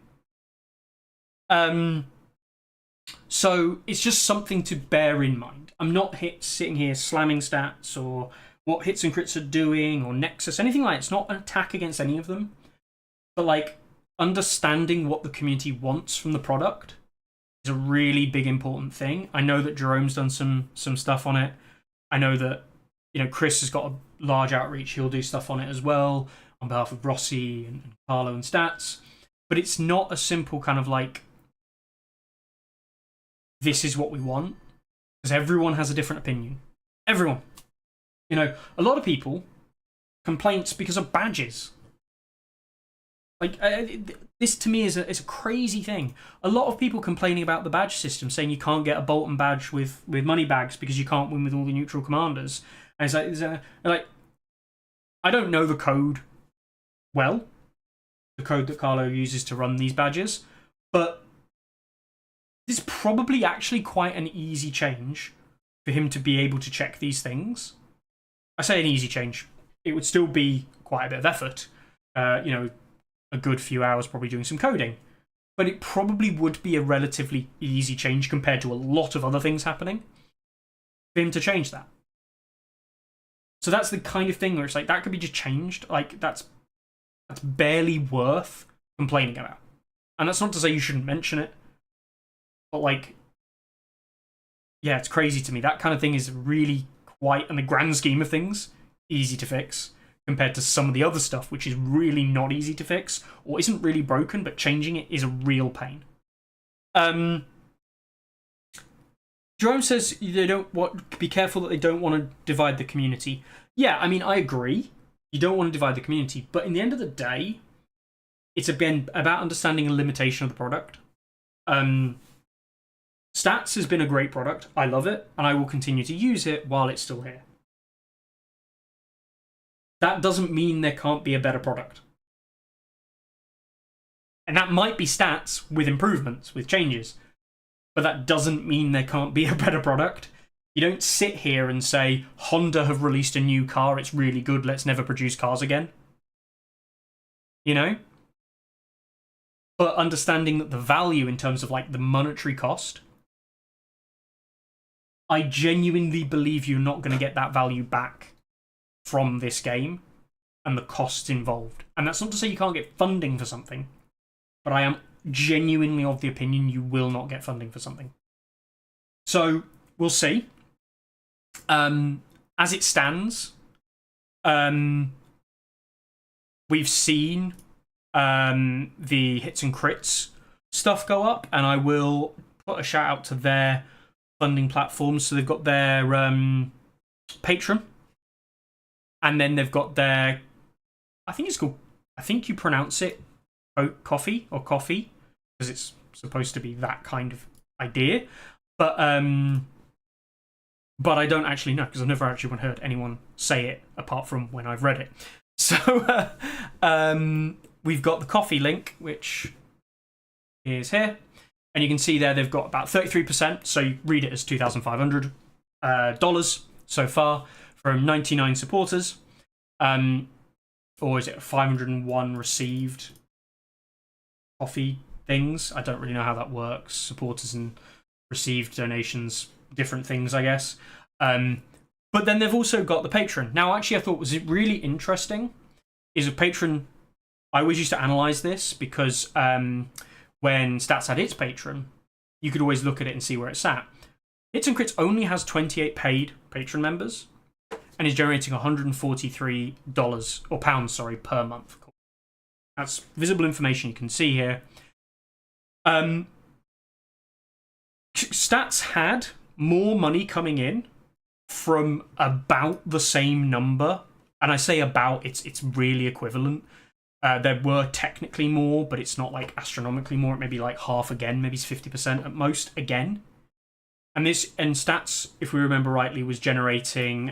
So it's just something to bear in mind. I'm not sitting here slamming Stats or what hits and crits are doing or Nexus, anything like that. It's not an attack against any of them. But like, understanding what the community wants from the product is a really big important thing. I know that Jerome's done some stuff on it. I know that, you know, Chris has got a large outreach. He'll do stuff on it as well on behalf of Rossi and Carlo and Stats. But it's not a simple kind of like, this is what we want, because everyone has a different opinion. Everyone. You know, a lot of people complaints because of badges. Like, this to me is a crazy thing. A lot of people complaining about the badge system, saying you can't get a Bolton badge with money bags because you can't win with all the neutral commanders. And it's like, I don't know the code well, the code that Carlo uses to run these badges, but it's probably actually quite an easy change for him to be able to check these things. I say an easy change. It would still be quite a bit of effort. You know, a good few hours probably doing some coding. But it probably would be a relatively easy change compared to a lot of other things happening for him to change that. So that's the kind of thing where it's like, that could be just changed. Like, that's barely worth complaining about. And that's not to say you shouldn't mention it. But like, yeah, it's crazy to me. That kind of thing is really quite, in the grand scheme of things, easy to fix compared to some of the other stuff, which is really not easy to fix or isn't really broken, but changing it is a real pain. Jerome says they don't be careful that they don't want to divide the community. Yeah, I mean, I agree. You don't want to divide the community. But in the end of the day, it's again about understanding a limitation of the product. Stats has been a great product. I love it, and I will continue to use it while it's still here. That doesn't mean there can't be a better product. And that might be stats with improvements, with changes. But that doesn't mean there can't be a better product. You don't sit here and say, Honda have released a new car, it's really good, let's never produce cars again. You know? But understanding that the value in terms of like the monetary cost, I genuinely believe you're not going to get that value back from this game and the costs involved. And that's not to say you can't get funding for something, but I am genuinely of the opinion you will not get funding for something. So we'll see. As it stands, we've seen the hits and crits stuff go up, and I will put a shout out to their funding platforms. So they've got their Patreon, and then they've got their, I think it's called, I think you pronounce it coffee or coffee, because it's supposed to be that kind of idea. But I don't actually know, because I've never actually heard anyone say it apart from when I've read it. So we've got the coffee link, which is here. And you can see there they've got about 33%, so you read it as $2,500 so far from 99 supporters. Or is it 501 received coffee things? I don't really know how that works. Supporters and received donations, different things, I guess. But then they've also got the Patreon. Now, actually, I thought was really interesting is a Patreon. I always used to analyze this because when Stats had its Patreon, you could always look at it and see where it's at. Hits and Crits only has 28 paid Patreon members and is generating $143 or pounds, sorry, per month. That's visible information you can see here. Stats had more money coming in from about the same number, and I say about, it's really equivalent. There were technically more, but it's not like astronomically more. It may be like half again, maybe it's 50% at most again. And Stats, if we remember rightly, was generating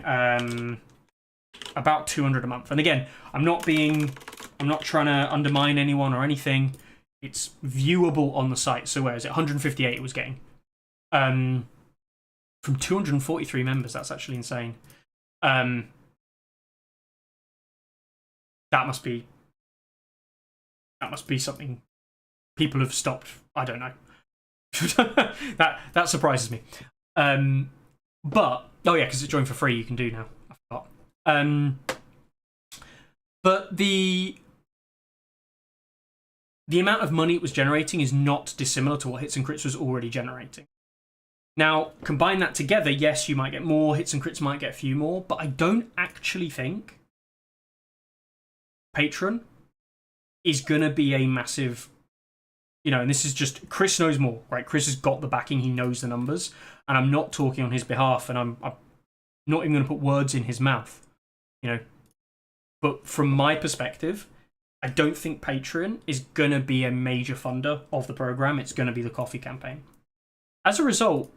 about 200 a month. And again, I'm not trying to undermine anyone or anything. It's viewable on the site. So where is it? 158 it was getting. From 243 members. That's actually insane. That must be something people have stopped. I don't know. that surprises me. But oh yeah, because it's joined for free, you can do now. I forgot. But the amount of money it was generating is not dissimilar to what Hits and Crits was already generating. Now, combine that together, yes, you might get more, Hits and Crits might get a few more, but I don't actually think Patreon is going to be a massive, and this is just, Chris knows more, right? Chris has got the backing, he knows the numbers, and I'm not talking on his behalf, and I'm not even going to put words in his mouth, But from my perspective, I don't think Patreon is going to be a major funder of the program. It's going to be the coffee campaign. As a result,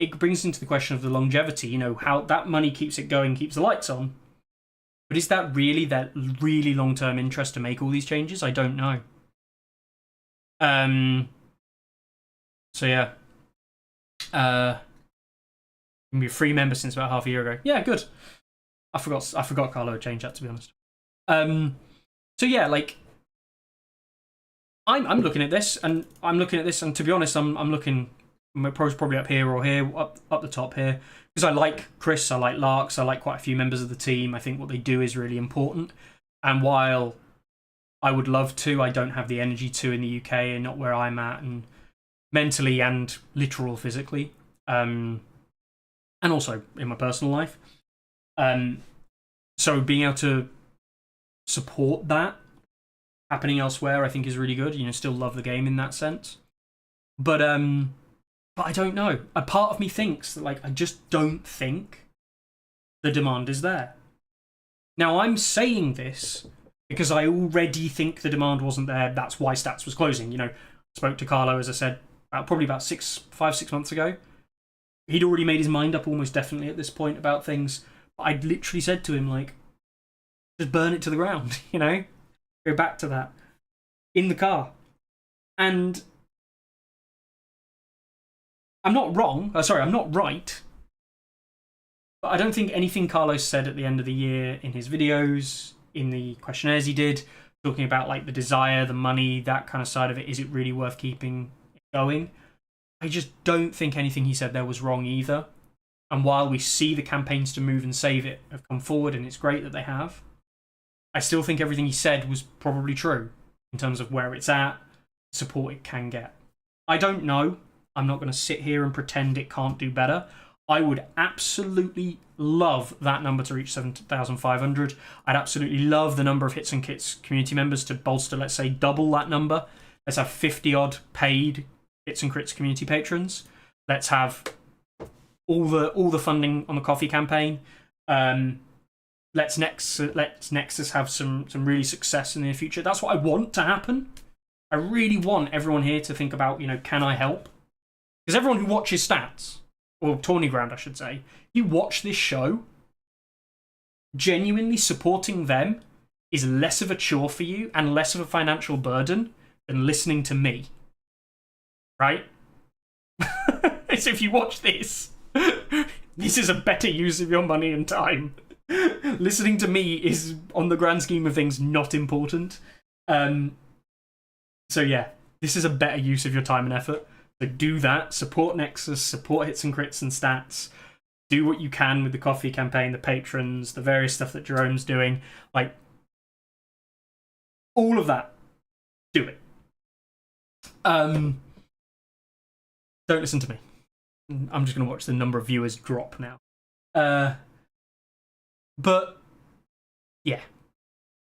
it brings into the question of the longevity, how that money keeps it going, keeps the lights on. But is that really long-term interest to make all these changes? I don't know. So yeah. Be a free member since about half a year ago. Yeah, good. I forgot Carlo had changed that, to be honest. So yeah, like I'm looking at this, and to be honest, I'm looking. My pro's probably up here or here, up the top here, because I like Chris, I like Larks, I like quite a few members of the team. I think what they do is really important, and while I would love to, I don't have the energy to in the UK, and not where I'm at, and mentally and literal physically, and also in my personal life. So being able to support that happening elsewhere, I think is really good. Still love the game in that sense, but I don't know. A part of me thinks that, I just don't think the demand is there. Now, I'm saying this because I already think the demand wasn't there. That's why Stats was closing. You know, I spoke to Carlo, as I said, probably about 5-6 months ago. He'd already made his mind up almost definitely at this point about things. But I'd literally said to him, like, just burn it to the ground, you know? Go back to that. In the car. And I'm not wrong. I'm not right. But I don't think anything Carlos said at the end of the year in his videos, in the questionnaires he did, talking about like the desire, the money, that kind of side of it, is it really worth keeping it going? I just don't think anything he said there was wrong either. And while we see the campaigns to move and save it have come forward, and it's great that they have, I still think everything he said was probably true in terms of where it's at, support it can get. I don't know. I'm not going to sit here and pretend it can't do better. I would absolutely love that number to reach 7,500. I'd absolutely love the number of Hits and Kits community members to bolster, let's say, double that number. Let's have 50-odd paid Hits and Crits community patrons. Let's have all the funding on the coffee campaign. Let's Nexus have some really success in the near future. That's what I want to happen. I really want everyone here to think about, you know, can I help? Because everyone who watches Stats, or Tourney Ground, I should say, you watch this show, genuinely supporting them is less of a chore for you and less of a financial burden than listening to me. Right? So if you watch this, this is a better use of your money and time. Listening to me is, on the grand scheme of things, not important. So yeah, this is a better use of your time and effort. So do that. Support Nexus, support Hits and Crits and Stats. Do what you can with the coffee campaign, the patrons, the various stuff that Jerome's doing. Like, all of that. Do it. Don't listen to me. I'm just going to watch the number of viewers drop now. But, yeah.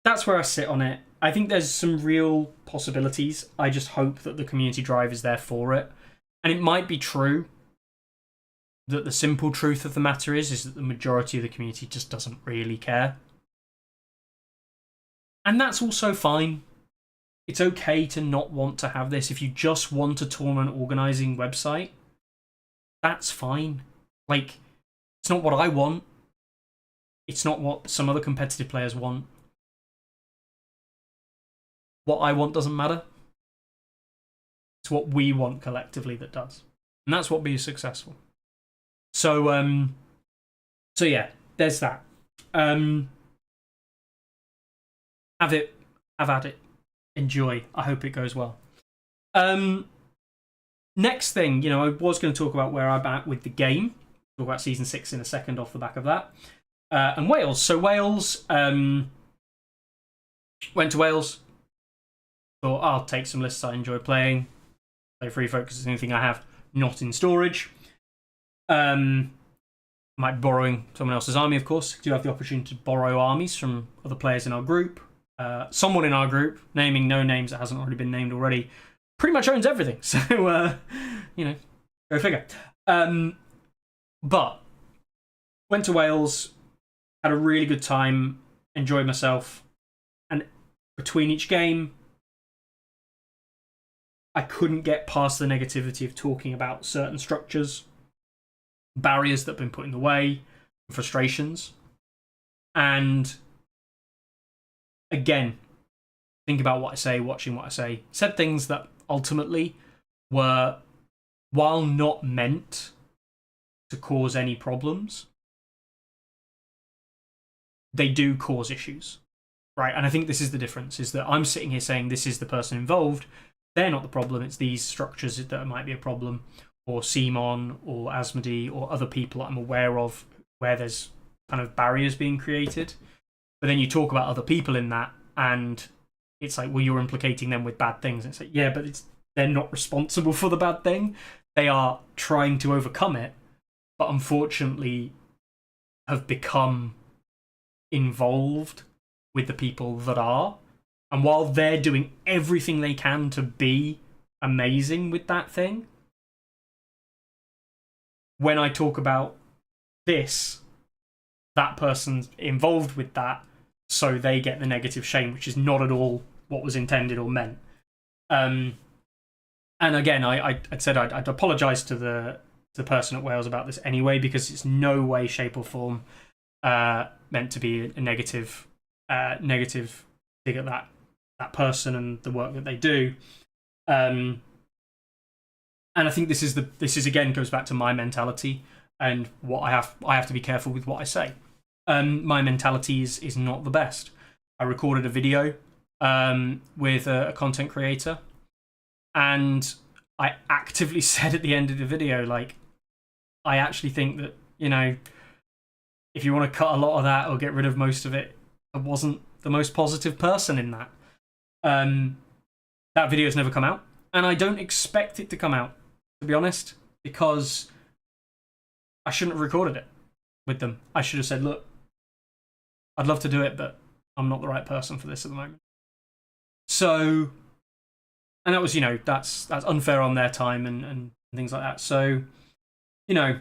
That's where I sit on it. I think there's some real possibilities. I just hope that the community drive is there for it. And it might be true that the simple truth of the matter is that the majority of the community just doesn't really care. And that's also fine. It's okay to not want to have this. If you just want a tournament organising website, that's fine. Like, it's not what I want. It's not what some other competitive players want. What I want doesn't matter. It's what we want collectively that does. And that's what being successful. So yeah, there's that. Have it. Have at it. Enjoy. I hope it goes well. Next thing, you know, I was going to talk about where I'm at with the game. Talk about Season 6 in a second off the back of that. And Wales. So Wales, went to Wales. Thought, I'll take some lists I enjoy playing. Play Free Focus is anything I have not in storage. Might be borrowing someone else's army, of course. Do have the opportunity to borrow armies from other players in our group. Someone in our group, naming no names that hasn't already been named already, pretty much owns everything. So, you know, go figure. But went to Wales, had a really good time, enjoyed myself, and between each game, I couldn't get past the negativity of talking about certain structures, barriers that have been put in the way, frustrations. And again, think about what I say, watching what I say. Said things that ultimately were, while not meant to cause any problems, they do cause issues. Right? And I think this is the difference, is that I'm sitting here saying this is the person involved. They're not the problem, it's these structures that might be a problem, or Simon, or Asmodee, or other people that I'm aware of where there's kind of barriers being created. But then you talk about other people in that, and it's like, well, you're implicating them with bad things. And it's like, yeah, but they're not responsible for the bad thing. They are trying to overcome it, but unfortunately have become involved with the people that are. And while they're doing everything they can to be amazing with that thing, when I talk about this, that person involved with that so they get the negative shame, which is not at all what was intended or meant. And again, I'd said I'd apologise to the person at Wales about this anyway, because it's no way, shape, or form meant to be a negative dig at that person and the work that they do. And I think this is again goes back to my mentality and what I have to be careful with what I say. My mentality is not the best. I recorded a video with a content creator, and I actively said at the end of the video, like, I actually think that, you know, if you want to cut a lot of that or get rid of most of it, I wasn't the most positive person in that. That video's never come out, and I don't expect it to come out, to be honest, because I shouldn't have recorded it with them. I should have said, look, I'd love to do it, but I'm not the right person for this at the moment. So, and that was, you know, that's unfair on their time and things like that. So, you know,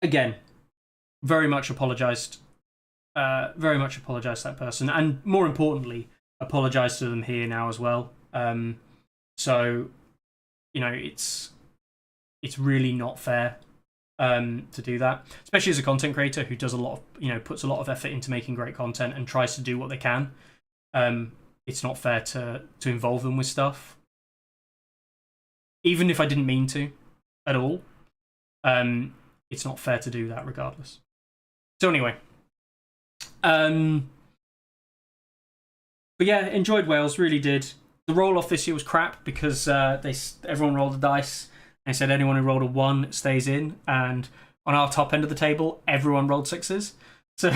again, very much apologised to that person, and more importantly, apologise to them here now as well. So, you know, it's really not fair to do that, especially as a content creator who does a lot of, you know, puts a lot of effort into making great content and tries to do what they can. It's not fair to involve them with stuff, even if I didn't mean to at all. It's not fair to do that regardless. So anyway, but yeah, enjoyed Wales, really did. The roll off this year was crap because everyone rolled a dice. They said anyone who rolled a 1 stays in, and on our top end of the table, everyone rolled 6s. So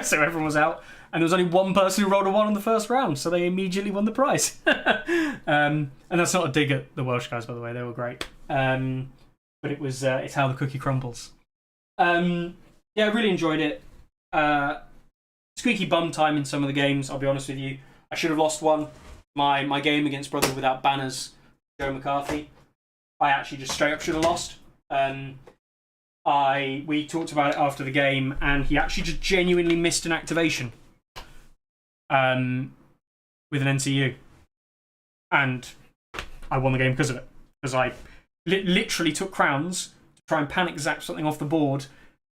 so everyone was out, and there was only one person who rolled a 1 on the first round, so they immediately won the prize. And that's not a dig at the Welsh guys, by the way; they were great. But it was it's how the cookie crumbles. Yeah, I really enjoyed it. Squeaky bum time in some of the games, I'll be honest with you. I should have lost one. My game against Brother Without Banners, Joe McCarthy, I actually just straight up should have lost. We talked about it after the game, and he actually just genuinely missed an activation with an NCU. And I won the game because of it. Because I literally took crowns to try and panic zap something off the board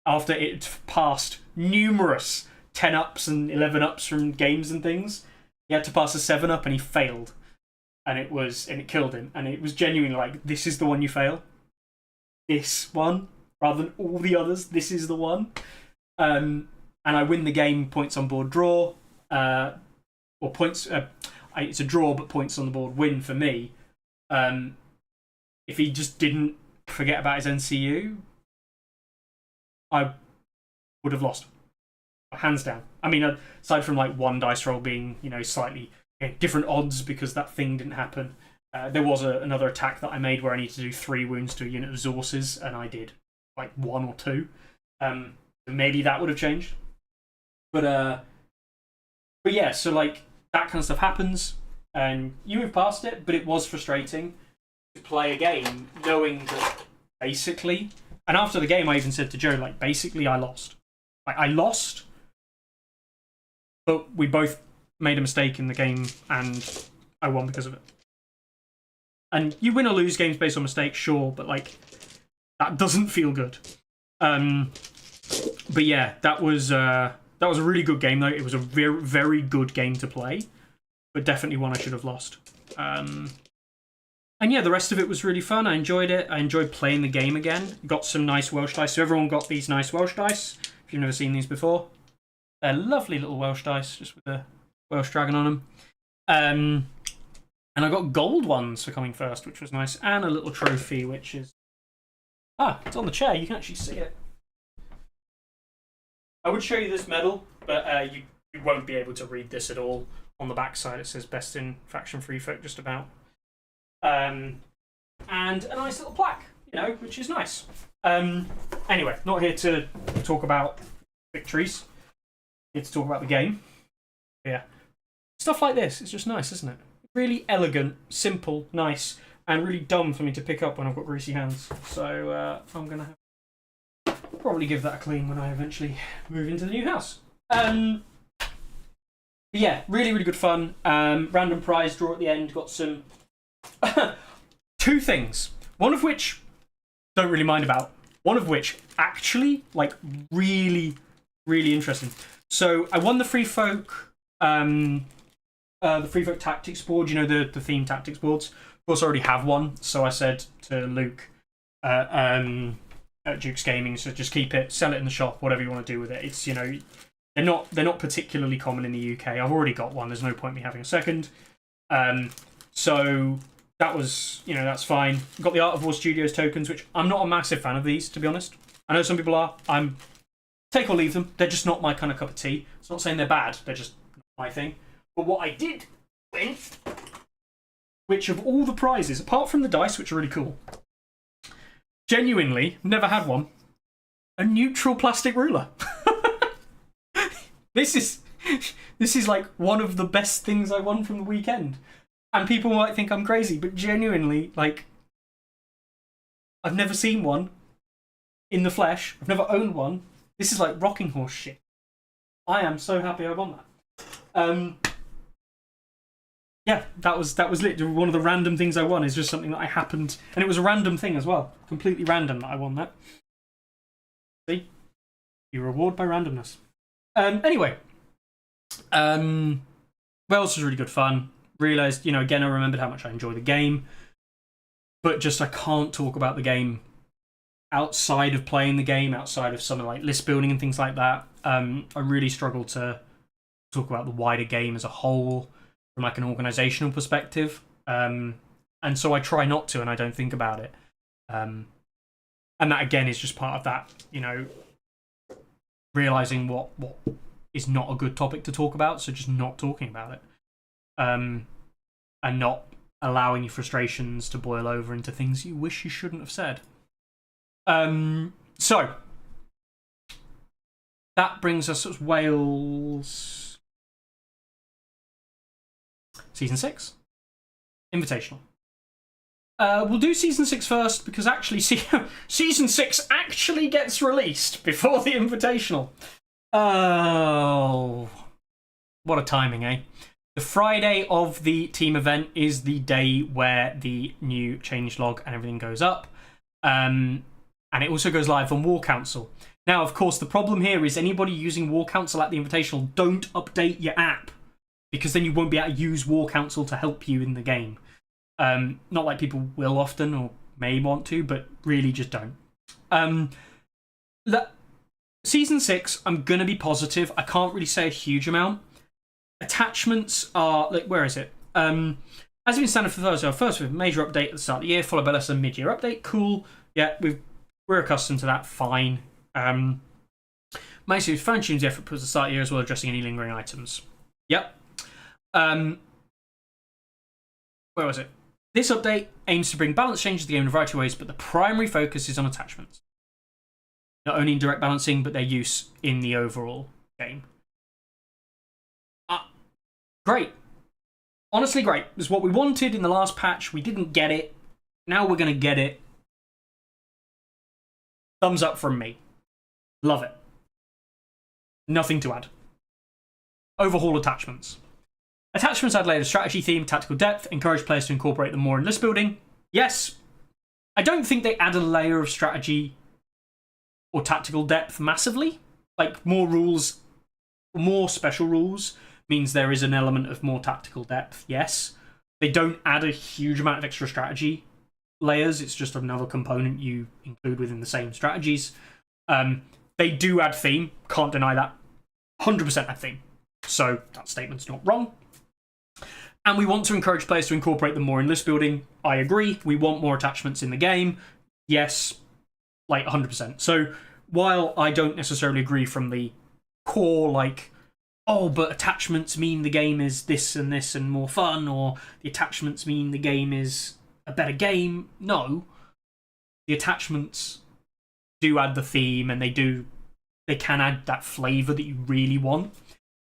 after it passed numerous 10-ups and 11-ups from games and things. He had to pass a 7-up and he failed. And it killed him. And it was genuinely like, this is the one you fail. This one, rather than all the others, this is the one. And I win the game, points on board draw. Or points, it's a draw, but points on the board win for me. If he just didn't forget about his NCU, I would have lost. Hands down. I mean, aside from like one dice roll being, you know, slightly different odds because that thing didn't happen, there was another attack that I made where I needed to do 3 wounds to a unit of resources, and I did like 1 or 2. Maybe that would have changed. But yeah, so like that kind of stuff happens, and you move past it. But it was frustrating to play a game knowing that basically, and after the game, I even said to Joe, like, basically, I lost. Like, I lost. But we both made a mistake in the game, and I won because of it. And you win or lose games based on mistakes, sure, but like that doesn't feel good. But yeah, that was a really good game, though. It was a very, very good game to play, but definitely one I should have lost. And yeah, the rest of it was really fun. I enjoyed it. I enjoyed playing the game again. Got some nice Welsh dice. So everyone got these nice Welsh dice. If you've never seen these before. They're lovely little Welsh dice, just with a Welsh dragon on them. And I got gold ones for coming first, which was nice. And a little trophy, which is... it's on the chair. You can actually see it. I would show you this medal, but you won't be able to read this at all. On the back side, it says Best in Faction Free Folk, just about. And a nice little plaque, you know, which is nice. Anyway, not here to talk about victories. Here to talk about the game. Yeah. Stuff like this, it's just nice, isn't it? Really elegant, simple, nice, and really dumb for me to pick up when I've got greasy hands. So I'm going to probably give that a clean when I eventually move into the new house. yeah, really, really good fun. Random prize draw at the end. Got some 2 things. One of which don't really mind about. One of which actually like really, really interesting. So I won the Free Folk Tactics board. You know, the theme tactics boards. Of course, I already have one. So I said to Luke at Duke's Gaming, so just keep it, sell it in the shop, whatever you want to do with it. It's, you know, they're not particularly common in the UK. I've already got one. There's no point me having a second. So that was, you know, that's fine. Got the Art of War Studios tokens, which I'm not a massive fan of these, to be honest. I know some people are. I'm take or leave them. They're just not my kind of cup of tea. It's not saying they're bad. They're just not my thing. But what I did win, which of all the prizes, apart from the dice, which are really cool, genuinely, never had one, a neutral plastic ruler. This is like one of the best things I won from the weekend. And people might think I'm crazy, but genuinely, like, I've never seen one in the flesh. I've never owned one. This is like rocking horse shit. I am so happy I won that. Yeah, that was literally one of the random things I won. Is just something that I happened, and it was a random thing as well, completely random that I won that. See, you reward by randomness. Anyway, what else was really good fun? Realised, you know, again, I remembered how much I enjoy the game, but just I can't talk about the game outside of playing the game, outside of something like list building and things like that. I really struggle to talk about the wider game as a whole from like an organisational perspective, and so I try not to, and I don't think about it. And that again is just part of that, you know, realising what is not a good topic to talk about, so just not talking about it. And not allowing your frustrations to boil over into things you wish you shouldn't have said. So that brings us to Wales Season 6 Invitational. We'll do Season 6 first because actually Season 6 actually gets released before the Invitational. Oh, what a timing, eh? The Friday of the team event is the day where the new changelog and everything goes up. And it also goes live on War Council. Now, of course, the problem here is anybody using War Council at the Invitational, don't update your app, because then you won't be able to use War Council to help you in the game. Not like people will often or may want to, but really just don't. Season 6, I'm going to be positive. I can't really say a huge amount. Attachments are, like, where is it? As has been standard for Thursday, first with a major update at the start of the year, followed by less than mid-year update. Cool. Yeah, we're accustomed to that. Fine. Mostly fine-tunes the effort put at the start of the year as well, addressing any lingering items. Yep. Where was it? This update aims to bring balance changes to the game in a variety of ways, but the primary focus is on attachments. Not only in direct balancing, but their use in the overall game. Great. Honestly, great. It was what we wanted in the last patch. We didn't get it. Now we're going to get it. Thumbs up from me. Love it. Nothing to add. Overhaul attachments. Attachments add layers of strategy, theme, tactical depth, encourage players to incorporate them more in list building. Yes. I don't think they add a layer of strategy or tactical depth massively. Like, more rules, more special rules means there is an element of more tactical depth, yes. They don't add a huge amount of extra strategy layers. It's just another component you include within the same strategies. They do add theme. Can't deny that. 100% add theme. So that statement's not wrong. And we want to encourage players to incorporate them more in list building. I agree. We want more attachments in the game. Yes, like 100%. So while I don't necessarily agree from the core, like, oh, but attachments mean the game is this and more fun, or the attachments mean the game is a better game. No. The attachments do add the theme, and they can add that flavour that you really want.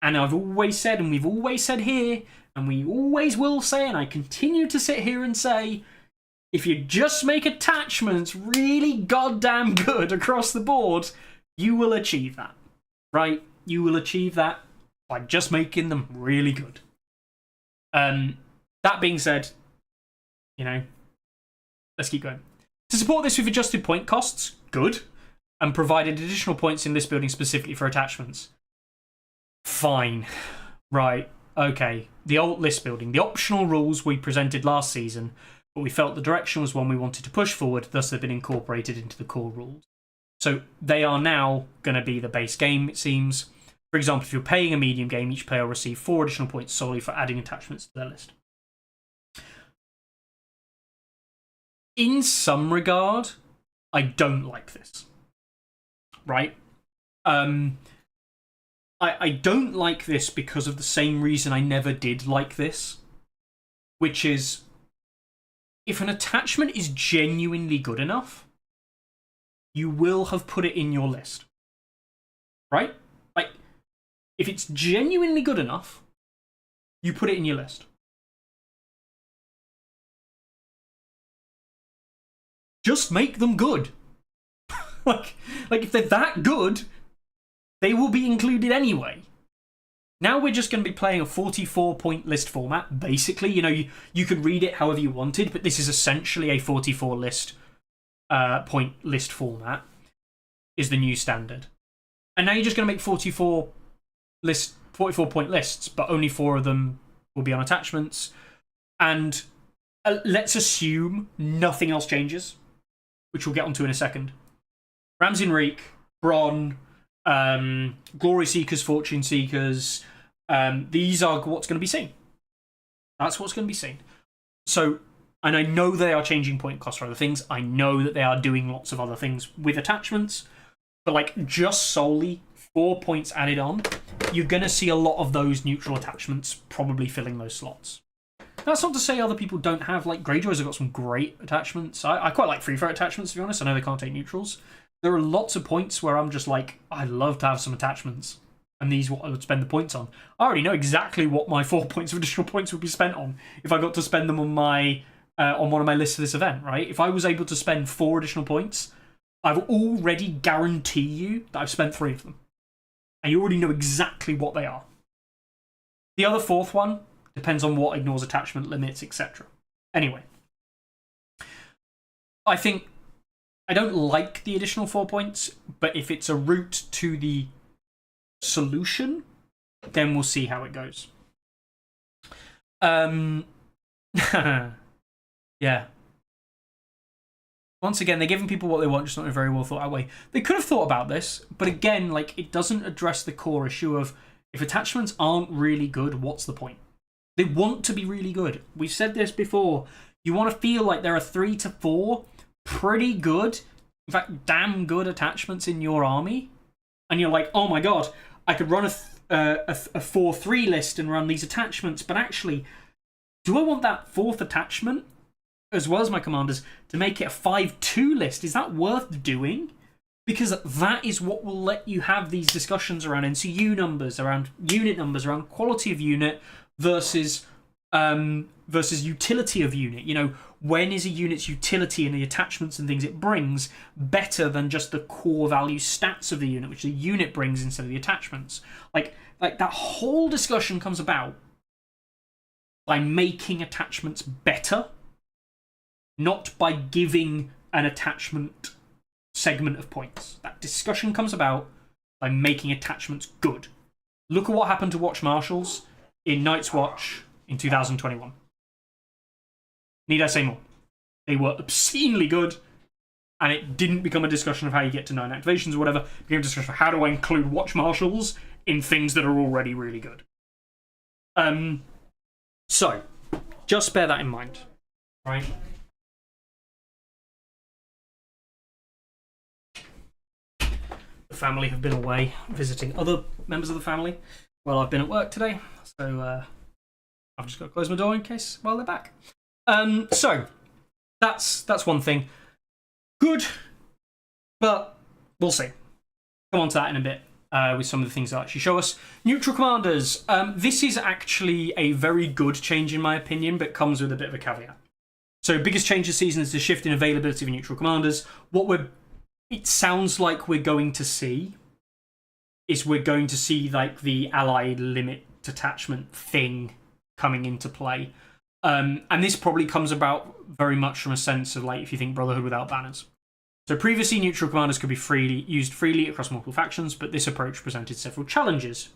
And I've always said, and we've always said here, and we always will say, and I continue to sit here and say, if you just make attachments really goddamn good across the board, you will achieve that. Right? You will achieve that by just making them really good. That being said, you know, let's keep going. To support this, we've adjusted point costs, good, and provided additional points in list building specifically for attachments. Fine. Right, okay. The old list building, the optional rules we presented last season, but we felt the direction was one we wanted to push forward, thus they've been incorporated into the core rules. So they are now going to be the base game, it seems. For example, if you're paying a medium game, each player will receive 4 additional points solely for adding attachments to their list. In some regard, I don't like this. Right? I don't like this because of the same reason I never did like this. Which is, if an attachment is genuinely good enough, you will have put it in your list. Right? Like, if it's genuinely good enough, you put it in your list. Just make them good. like if they're that good, they will be included anyway. Now we're just going to be playing a 44-point list format, basically. You know, you could read it however you wanted, but this is essentially a 44 point list format, is the new standard. And now you're just going to make 44-point lists, but only 4 of them will be on attachments. And let's assume nothing else changes, which we'll get onto in a second. Ramsey and Reek, Bron, Glory Seekers, Fortune Seekers, these are what's going to be seen. That's what's going to be seen. So, and I know they are changing point costs for other things. I know that they are doing lots of other things with attachments. But like, just solely 4 points added on, you're going to see a lot of those neutral attachments probably filling those slots. That's not to say other people don't have, like, Greyjoys have got some great attachments. I quite like free throw attachments, to be honest. I know they can't take neutrals. There are lots of points where I'm just like, I'd love to have some attachments. And these what I would spend the points on. I already know exactly what my 4 points of additional points would be spent on if I got to spend them on my on one of my lists for this event, right? If I was able to spend 4 additional points, I've already guarantee you that I've spent 3 of them. And you already know exactly what they are. The other 4th one depends on what ignores attachment limits, etc. Anyway, I think I don't like the additional 4 points, but if it's a route to the solution, then we'll see how it goes. Yeah. Once again, they're giving people what they want, just not in a very well thought out way. They could have thought about this, but again, like, it doesn't address the core issue of if attachments aren't really good, what's the point? They want to be really good. We've said this before. You want to feel like there are 3 to 4 pretty good, in fact, damn good attachments in your army. And you're like, oh my god, I could run a 4-3 list and run these attachments, but actually, do I want that 4th attachment, as well as my commanders, to make it a 5-2 list? Is that worth doing? Because that is what will let you have these discussions around NCU numbers, around unit numbers, around quality of unit versus utility of unit. You know, when is a unit's utility and the attachments and things it brings better than just the core value stats of the unit, which the unit brings instead of the attachments? Like that whole discussion comes about by making attachments better, not by giving an attachment segment of points. That discussion comes about by making attachments good. Look at what happened to Watch Marshals in Night's Watch in 2021. Need I say more? They were obscenely good, and it didn't become a discussion of how you get to 9 activations or whatever. It became a discussion of how do I include Watch Marshals in things that are already really good. So, just bear that in mind, right? The family have been away visiting other members of the family while I've been at work today, so I've just got to close my door in case while they're back. So that's one thing. Good, but we'll see. Come on to that in a bit with some of the things that actually show us. Neutral commanders. This is actually a very good change in my opinion, but comes with a bit of a caveat. So biggest change this season is the shift in availability of neutral commanders. It sounds like we're going to see is we're going to see like the ally limit detachment thing coming into play. And this probably comes about very much from a sense of like if you think Brotherhood without banners. So previously neutral commanders could be used freely across multiple factions, but this approach presented several challenges.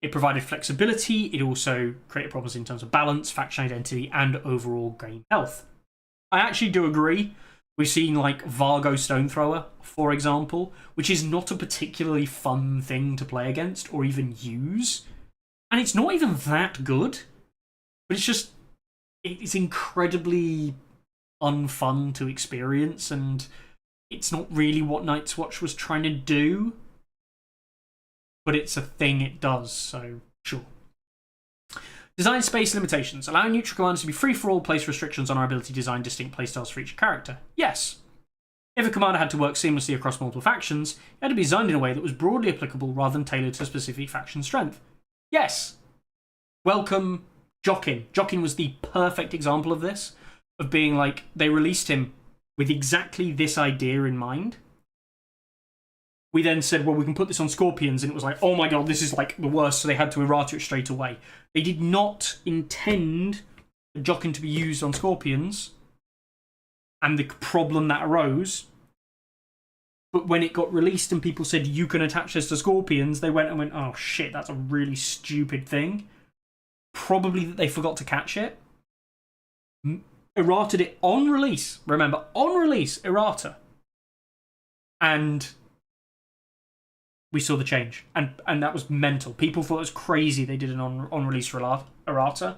It provided flexibility, it also created problems in terms of balance, faction identity, and overall game health. I actually do agree. We've seen like Vargo Stonethrower, for example, which is not a particularly fun thing to play against or even use. And it's not even that good, but it's incredibly unfun to experience, and it's not really what Night's Watch was trying to do. But it's a thing it does, so sure. Design space limitations. Allowing neutral commanders to be free for all place restrictions on our ability to design distinct playstyles for each character. Yes. If a commander had to work seamlessly across multiple factions, it had to be designed in a way that was broadly applicable rather than tailored to a specific faction strength. Yes. Welcome Jockin. Jockin was the perfect example of this, of being like, they released him with exactly this idea in mind. We then said, well, we can put this on Scorpions, and it was like, oh my god, this is like the worst, so they had to errata it straight away. They did not intend Jockin to be used on Scorpions, and the problem that arose. But when it got released and people said, you can attach this to Scorpions, they went, oh shit, that's a really stupid thing. Probably that they forgot to catch it. Errated it on release. Remember, on release, errata. And we saw the change, and that was mental. People thought it was crazy they did an on-release errata.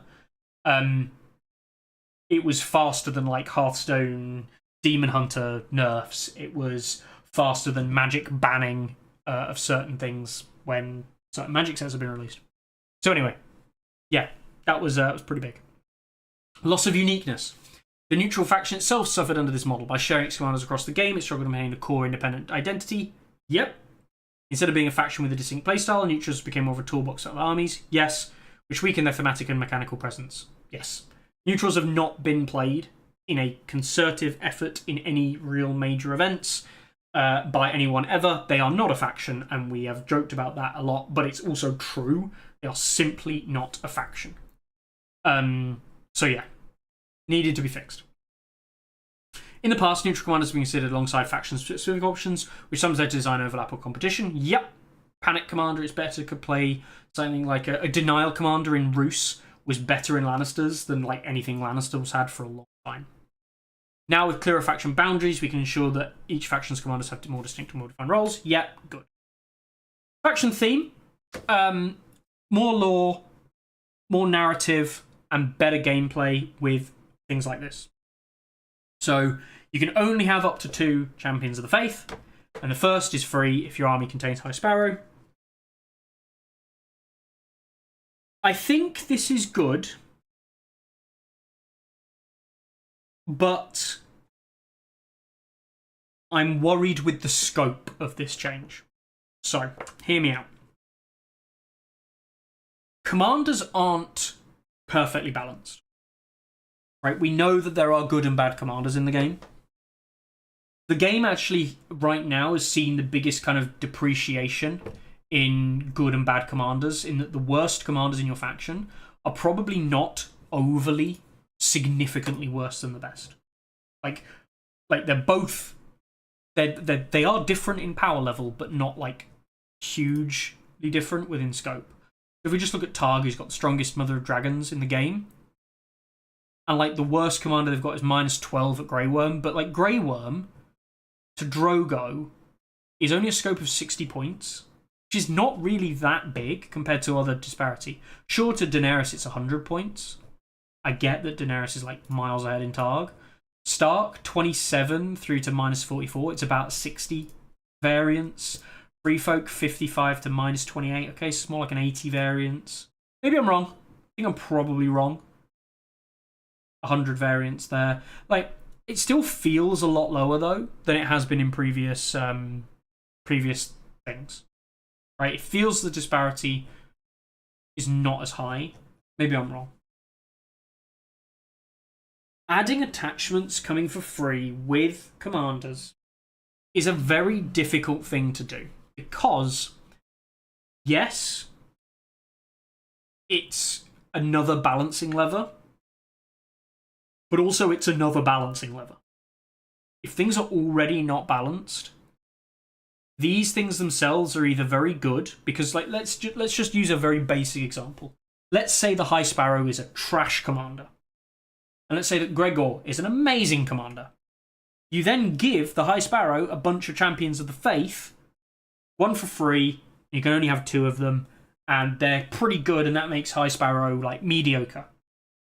It was faster than like Hearthstone Demon Hunter nerfs. It was faster than Magic banning of certain things when certain Magic sets have been released. So anyway, yeah, that was pretty big. Loss of uniqueness. The neutral faction itself suffered under this model. By sharing its commanders across the game, it struggled to maintain a core independent identity. Yep. Instead of being a faction with a distinct playstyle, neutrals became more of a toolbox of armies. Yes. Which weakened their thematic and mechanical presence. Yes. Neutrals have not been played in a concerted effort in any real major events by anyone ever. They are not a faction, and we have joked about that a lot, but it's also true. They are simply not a faction. So yeah. Needed to be fixed. In the past, neutral commanders have been considered alongside faction-specific options, which sometimes led to design overlap or competition. Yep. Panic Commander is better, could play something like a Denial Commander in Roose was better in Lannisters than like anything Lannisters had for a long time. Now, with clearer faction boundaries, we can ensure that each faction's commanders have more distinct and more defined roles. Yep, good. Faction theme. More lore, more narrative, and better gameplay with things like this. So you can only have up to 2 Champions of the Faith, and the first is free if your army contains High Sparrow. I think this is good, but I'm worried with the scope of this change. So, hear me out. Commanders aren't perfectly balanced. Right? We know that there are good and bad commanders in the game. The game actually, right now, has seen the biggest kind of depreciation in good and bad commanders, in that the worst commanders in your faction are probably not overly significantly worse than the best. Like they're both... They are different in power level, but not, like, hugely different within scope. If we just look at Targ, who's got the strongest Mother of Dragons in the game, and like the worst commander they've got is -12 at Grey Worm, but like Grey Worm to Drogo is only a scope of 60 points, which is not really that big compared to other disparity. Sure, to Daenerys it's 100 points. I get that Daenerys is like miles ahead in Targ. Stark, 27 through to -44. It's about 60 variance. Free Folk, 55 to -28. Okay, so it's more like an 80 variance. Maybe I'm wrong. I think I'm probably wrong. 100 variance there. Like, it still feels a lot lower, though, than it has been in previous things. Right? It feels the disparity is not as high. Maybe I'm wrong. Adding attachments coming for free with commanders is a very difficult thing to do, because yes, it's another balancing lever, but also it's another balancing lever. If things are already not balanced, these things themselves are either very good, because like let's just use a very basic example. Let's say the High Sparrow is a trash commander. And let's say that Gregor is an amazing commander. You then give the High Sparrow a bunch of Champions of the Faith, one for free, you can only have 2 of them, and they're pretty good, and that makes High Sparrow, like, mediocre.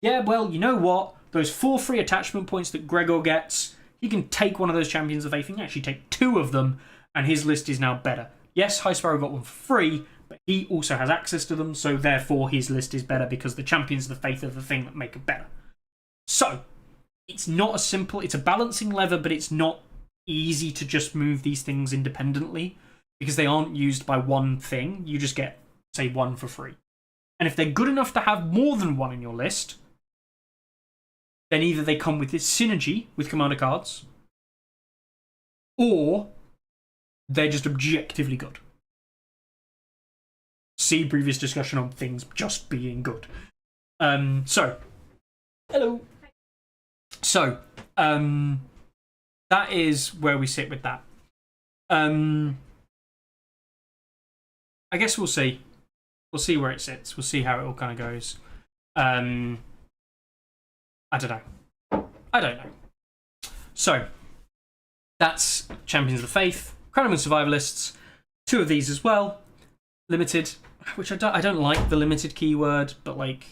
Yeah, well, you know what? Those 4 free attachment points that Gregor gets, he can take one of those Champions of the Faith, he can actually take 2 of them, and his list is now better. Yes, High Sparrow got one for free, but he also has access to them, so therefore his list is better because the Champions of the Faith are the thing that make it better. So, it's not a simple, it's a balancing lever, but it's not easy to just move these things independently because they aren't used by one thing. You just get, say, 1 for free. And if they're good enough to have more than 1 in your list, then either they come with this synergy with commander cards, or they're just objectively good. See previous discussion on things just being good. So, hello. So, that is where we sit with that. I guess we'll see. We'll see where it sits. We'll see how it all kind of goes. I don't know. So, that's Champions of the Faith. Crown and Survivalists. 2 of these as well. Limited, which I don't like the limited keyword, but like,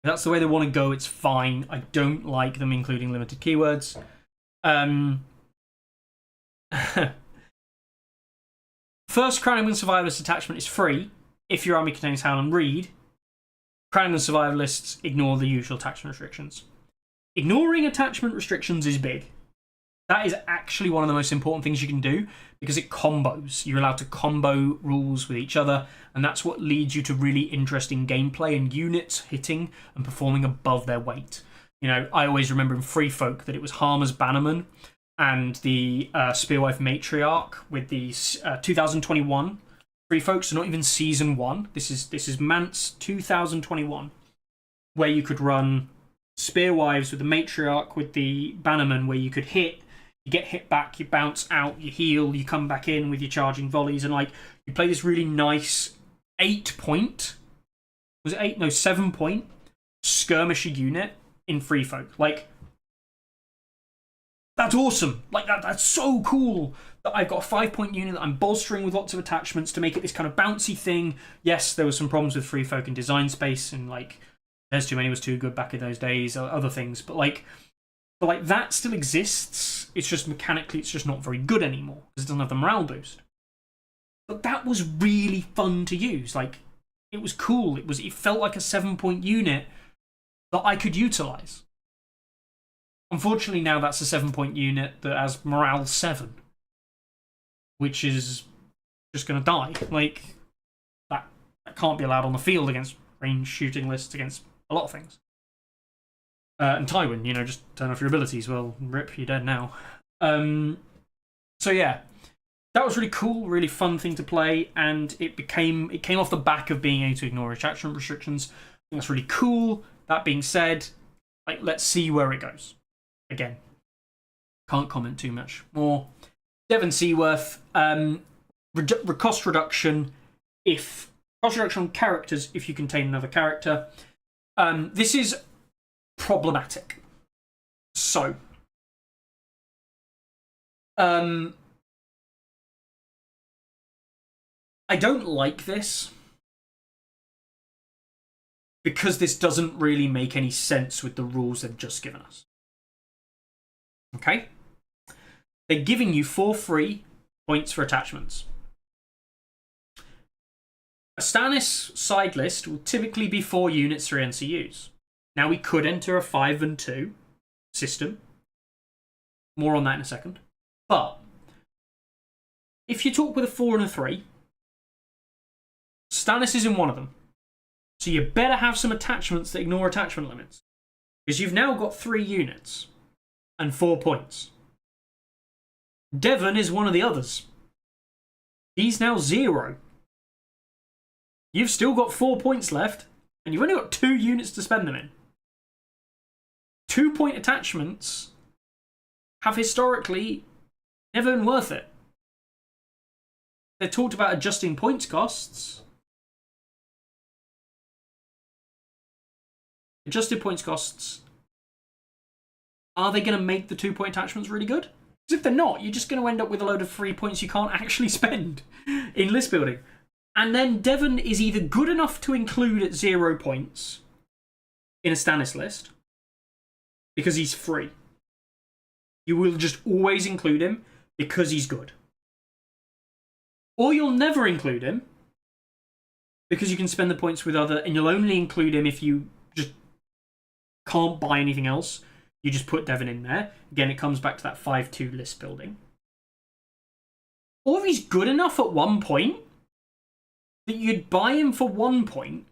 if that's the way they want to go, it's fine. I don't like them including limited keywords. First Crown and Survivalist attachment is free if your army contains Howl and Reed. Crown and Survivalists ignore the usual attachment restrictions. Ignoring attachment restrictions is big. That is actually one of the most important things you can do because it combos. You're allowed to combo rules with each other, and that's what leads you to really interesting gameplay and units hitting and performing above their weight. You know, I always remember in Free Folk that it was Harmer's Bannerman and the Spearwife Matriarch with the 2021 Free Folk, so not even Season 1. This is Mance 2021, where you could run Spearwives with the Matriarch with the Bannerman, where you could hit, you get hit back, you bounce out, you heal, you come back in with your charging volleys, and like you play this really nice 8-point, was it 8? No, 7-point skirmisher unit in Free Folk. Like, that's awesome. Like that's so cool that I've got a 5-point unit that I'm bolstering with lots of attachments to make it this kind of bouncy thing. Yes, there were some problems with Free Folk and design space, and like There's Too Many was too good back in those days, or other things, but that still exists. It's just mechanically, it's just not very good anymore because it doesn't have the morale boost. But that was really fun to use. Like, it was cool. It felt like a 7-point unit that I could utilize. Unfortunately, now that's a 7-point unit that has morale 7, which is just going to die. Like, that can't be allowed on the field against range shooting lists, against a lot of things. And Tywin, just turn off your abilities. Well, rip, you're dead now. So yeah, that was really cool, really fun thing to play, and it came off the back of being able to ignore attachment restrictions. I think that's really cool. That being said, let's see where it goes. Again, can't comment too much more. Devon Seaworth, cost reduction on characters if you contain another character. This is problematic. So, I don't like this because this doesn't really make any sense with the rules they've just given us. Okay? They're giving you 4 free points for attachments. A Stannis side list will typically be 4 units, 3 NCUs. Now, we could enter a 5 and 2 system. More on that in a second. But if you talk with a 4 and a 3, Stannis is in one of them. So you better have some attachments that ignore attachment limits. Because you've now got 3 units and 4 points. Devon is one of the others. He's now 0. You've still got 4 points left, and you've only got 2 units to spend them in. 2-point attachments have historically never been worth it. They're talked about adjusting points costs. Adjusted points costs. Are they going to make the 2-point attachments really good? Because if they're not, you're just going to end up with a load of free points you can't actually spend in list building. And then Devon is either good enough to include at 0 points in a Stannis list, because he's free. You will just always include him because he's good. Or you'll never include him because you can spend the points with other, and you'll only include him if you just can't buy anything else. You just put Devon in there. Again, it comes back to that 5-2 list building. Or if he's good enough at 1 point that you'd buy him for 1 point,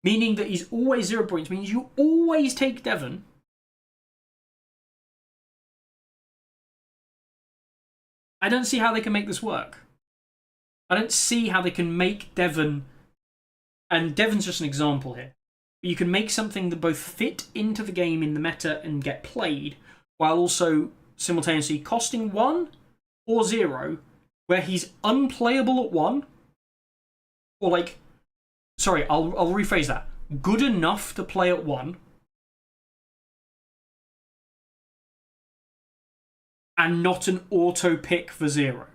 meaning that he's always 0 points, means you always take Devon. I don't see how they can make this work. I don't see how they can make Devon, and Devon's just an example here. You can make something that both fit into the game in the meta and get played, while also simultaneously costing 1 or 0, where he's unplayable at 1, or like, sorry, I'll rephrase that. Good enough to play at 1, and not an auto pick for 0.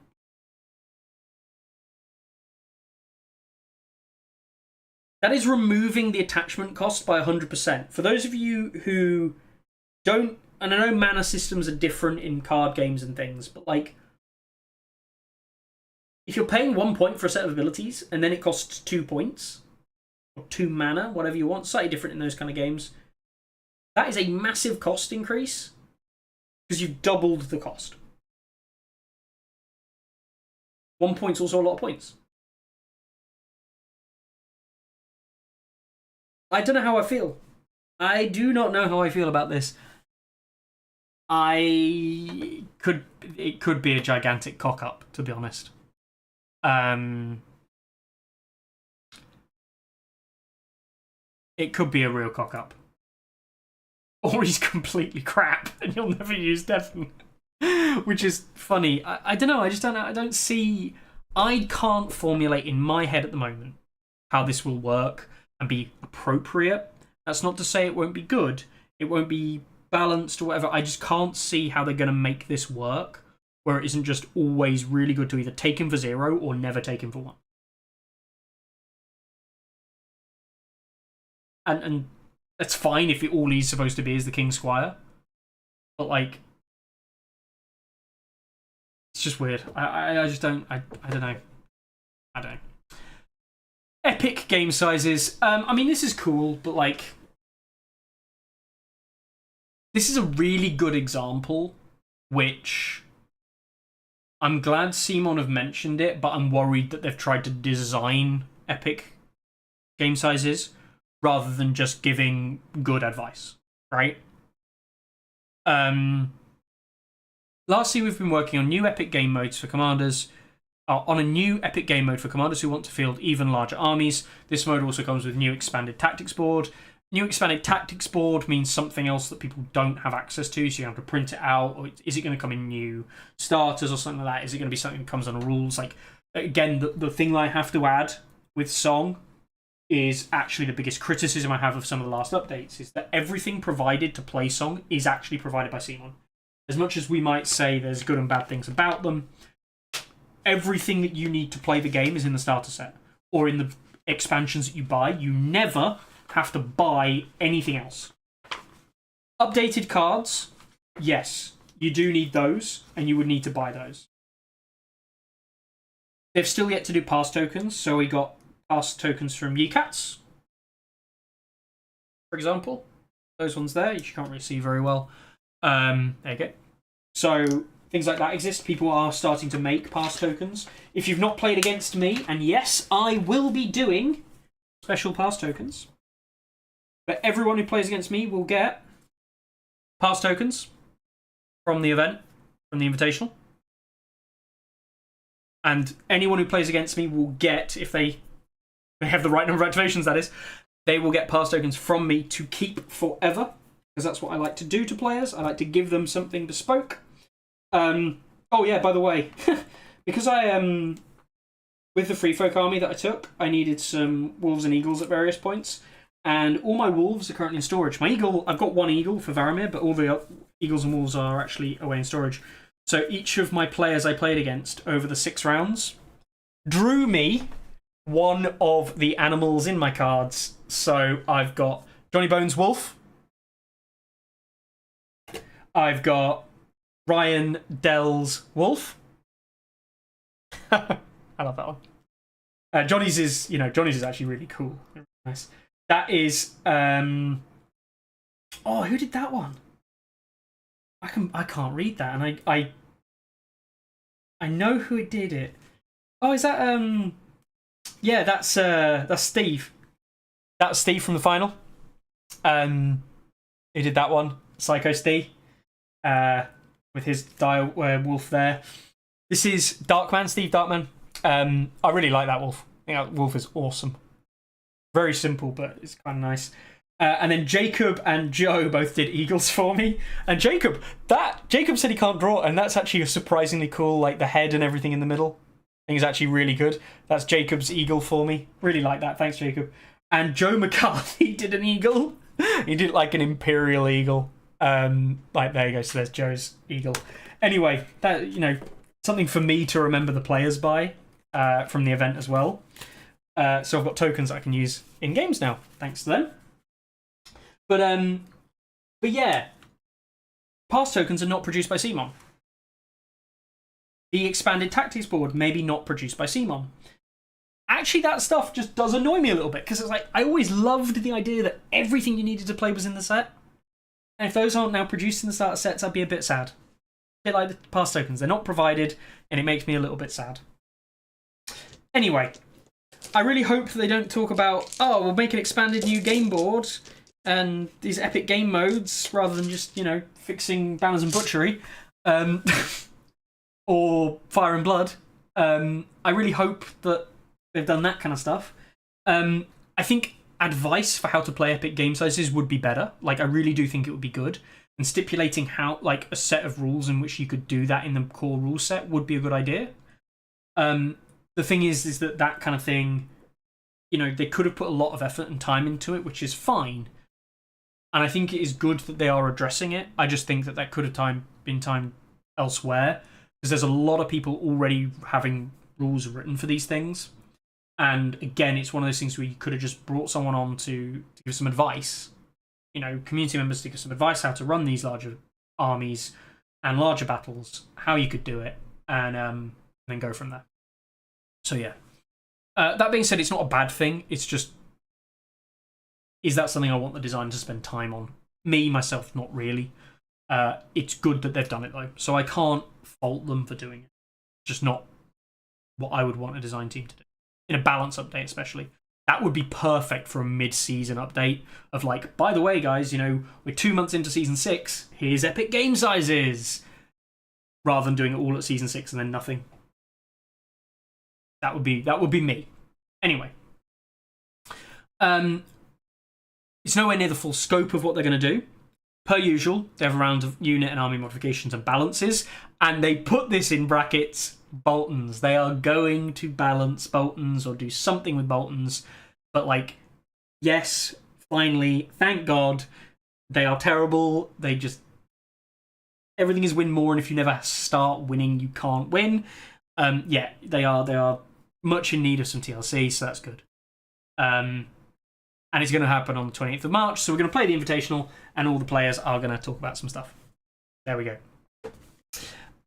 That is removing the attachment cost by 100%. For those of you who don't, and I know mana systems are different in card games and things, but like, if you're paying 1 point for a set of abilities and then it costs 2 points, or 2 mana, whatever you want, slightly different in those kind of games, that is a massive cost increase because you've doubled the cost. 1 point's also a lot of points. I don't know how I feel. I do not know how I feel about this. It could be a gigantic cock-up, to be honest. It could be a real cock-up. Or he's completely crap and you'll never use Devon. Which is funny. I don't know, I just don't know. I don't see... I can't formulate in my head at the moment how this will work and be appropriate. That's not to say it won't be good. It won't be balanced or whatever. I just can't see how they're going to make this work where it isn't just always really good to either take him for 0 or never take him for 1. And that's fine if all he's supposed to be is the King Squire. But like, it's just weird. I just don't, I don't know. I don't know. Epic game sizes. I mean, this is cool, but like, this is a really good example, which I'm glad Simon have mentioned it, but I'm worried that they've tried to design epic game sizes rather than just giving good advice, right? Lastly, we've been working on new epic game modes for commanders. On a new epic game mode for commanders who want to field even larger armies. This mode also comes with new expanded tactics board. New expanded tactics board means something else that people don't have access to, so you have to print it out. Or is it going to come in new starters or something like that? Is it going to be something that comes on rules? Like, again, the thing I have to add with Song is actually the biggest criticism I have of some of the last updates, is that everything provided to play Song is actually provided by Simon. As much as we might say there's good and bad things about them, everything that you need to play the game is in the starter set or in the expansions that you buy. You never have to buy anything else. Updated cards, yes, you do need those, and you would need to buy those. They've still yet to do pass tokens, so we got pass tokens from Yicats, for example. Those ones there, you can't really see very well. There you go. So things like that exist. People are starting to make pass tokens. If you've not played against me, and yes, I will be doing special pass tokens, but everyone who plays against me will get pass tokens from the event, from the Invitational. And anyone who plays against me will get, if they they have the right number of activations, that is, they will get pass tokens from me to keep forever, because that's what I like to do to players. I like to give them something bespoke. Oh yeah, by the way, because I with the Free Folk army that I took, I needed some wolves and eagles at various points, and all my wolves are currently in storage. My eagle, I've got one eagle for Varamir, but all the eagles and wolves are actually away in storage. So each of my players I played against over the 6 rounds drew me one of the animals in my cards. So I've got Johnny Bones Wolf. I've got Ryan Dell's Wolf. I love that one. Johnny's is, Johnny's is actually really cool. Nice. That is, who did that one? I can't read that, and I know who did it. Oh, is that yeah, that's Steve. That's Steve from the final. He did that one, Psycho Steve, with his dire wolf there. This is Darkman, Steve Darkman. I really like that wolf. I think that wolf is awesome. Very simple, but it's kind of nice. And then Jacob and Joe both did eagles for me. And Jacob said he can't draw, and that's actually a surprisingly cool, like the head and everything in the middle. I think it's actually really good. That's Jacob's eagle for me. Really like that. Thanks, Jacob. And Joe McCarthy did an eagle. He did like an imperial eagle. Like there you go. So there's Joe's eagle. Anyway, that something for me to remember the players by from the event as well. So I've got tokens I can use in games now, thanks to them. But yeah, pass tokens are not produced by CMON. The expanded tactics board maybe not produced by CMON. Actually, that stuff just does annoy me a little bit, because it's like I always loved the idea that everything you needed to play was in the set. And if those aren't now produced in the starter sets, I'd be a bit sad. A bit like the pass tokens, they're not provided, and it makes me a little bit sad. Anyway, I really hope that they don't talk about, we'll make an expanded new game board and these epic game modes rather than just, fixing Banners and Butchery or Fire and Blood. I really hope that they've done that kind of stuff. I think advice for how to play epic game sizes would be better. Like, I really do think it would be good. And stipulating how, like, a set of rules in which you could do that in the core rule set would be a good idea. The thing is that kind of thing, they could have put a lot of effort and time into it, which is fine. And I think it is good that they are addressing it. I just think that could have been time elsewhere, because there's a lot of people already having rules written for these things. And again, it's one of those things where you could have just brought someone on to give some advice. Community members to give some advice how to run these larger armies and larger battles, how you could do it, and then go from there. So yeah. That being said, it's not a bad thing. It's just, is that something I want the designer to spend time on? Me, myself, not really. It's good that they've done it, though. So I can't fault them for doing it. Just not what I would want a design team to do. In a balance update, especially. That would be perfect for a mid-season update of like, by the way, guys, we're 2 months into Season 6. Here's epic game sizes. Rather than doing it all at Season 6 and then nothing. That would be me. Anyway. It's nowhere near the full scope of what they're going to do. Per usual, they have a round of unit and army modifications and balances, and they put this in brackets, Boltons. They are going to balance Boltons or do something with Boltons, but like, yes, finally, thank God, they are terrible. They just, everything is win more, and if you never start winning, you can't win. Yeah, they are much in need of some TLC, so that's good. And it's going to happen on the 28th of March. So we're going to play the Invitational, and all the players are going to talk about some stuff. There we go.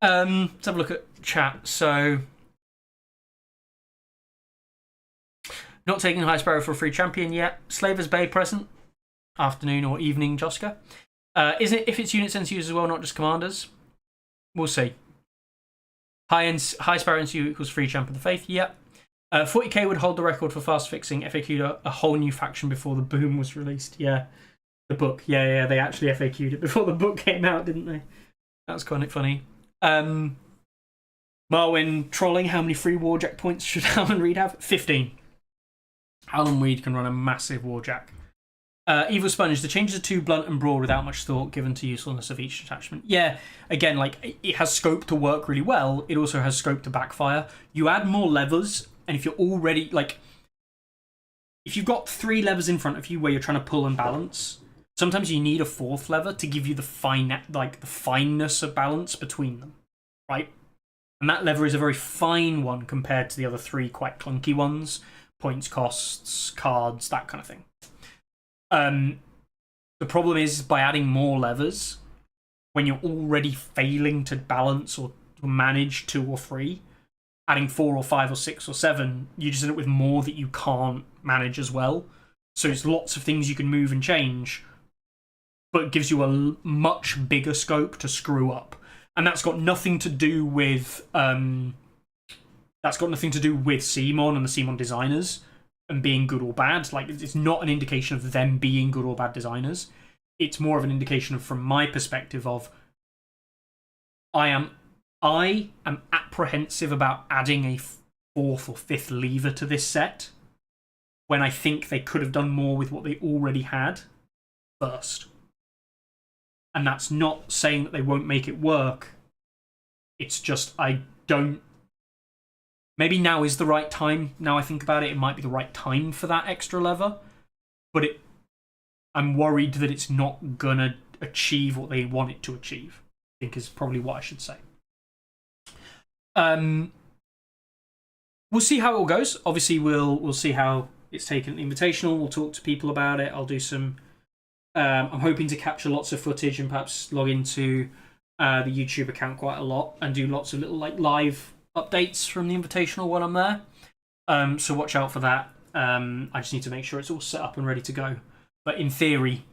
Let's have a look at chat. So, not taking High Sparrow for a free champion yet. Slaver's Bay present. Afternoon or evening, Joska. Isn't it if it's unit sense users as well, not just commanders? We'll see. High Sparrow NCU equals free champ of the faith. Yep. 40k would hold the record for fast fixing. FAQ'd a whole new faction before the boom was released. Yeah. The book. Yeah, they actually FAQ'd it before the book came out, didn't they? That was kind of funny. Marwin trolling, how many free Warjack points should Alan Reed have? 15. Alan Weed can run a massive Warjack. Evil Sponge, the changes are too blunt and broad without much thought given to usefulness of each attachment. Yeah, again, like, it has scope to work really well. It also has scope to backfire. You add more levers, and if you're already, like, if you've got 3 levers in front of you where you're trying to pull and balance, sometimes you need a 4th lever to give you the fineness of balance between them, right? And that lever is a very fine one compared to the other 3 quite clunky ones. Points, costs, cards, that kind of thing. The problem is, by adding more levers, when you're already failing to balance or to manage 2 or 3, adding 4 or 5 or 6 or 7, you just end up with more that you can't manage as well. So it's lots of things you can move and change, but it gives you a much bigger scope to screw up. And that's got nothing to do with Simon and the Simon designers and being good or bad. Like, it's not an indication of them being good or bad designers. It's more of an indication of, from my perspective, of I am apprehensive about adding a 4th or 5th lever to this set when I think they could have done more with what they already had first. And that's not saying that they won't make it work. It's just, I don't. Maybe now is the right time. Now I think about it, it might be the right time for that extra lever. But I'm worried that it's not going to achieve what they want it to achieve, I think is probably what I should say. We'll see how it all goes. Obviously, we'll see how it's taken at the Invitational. We'll talk to people about it. I'll do some. I'm hoping to capture lots of footage and perhaps log into the YouTube account quite a lot and do lots of little live updates from the Invitational when I'm there. So watch out for that. I just need to make sure it's all set up and ready to go. But in theory,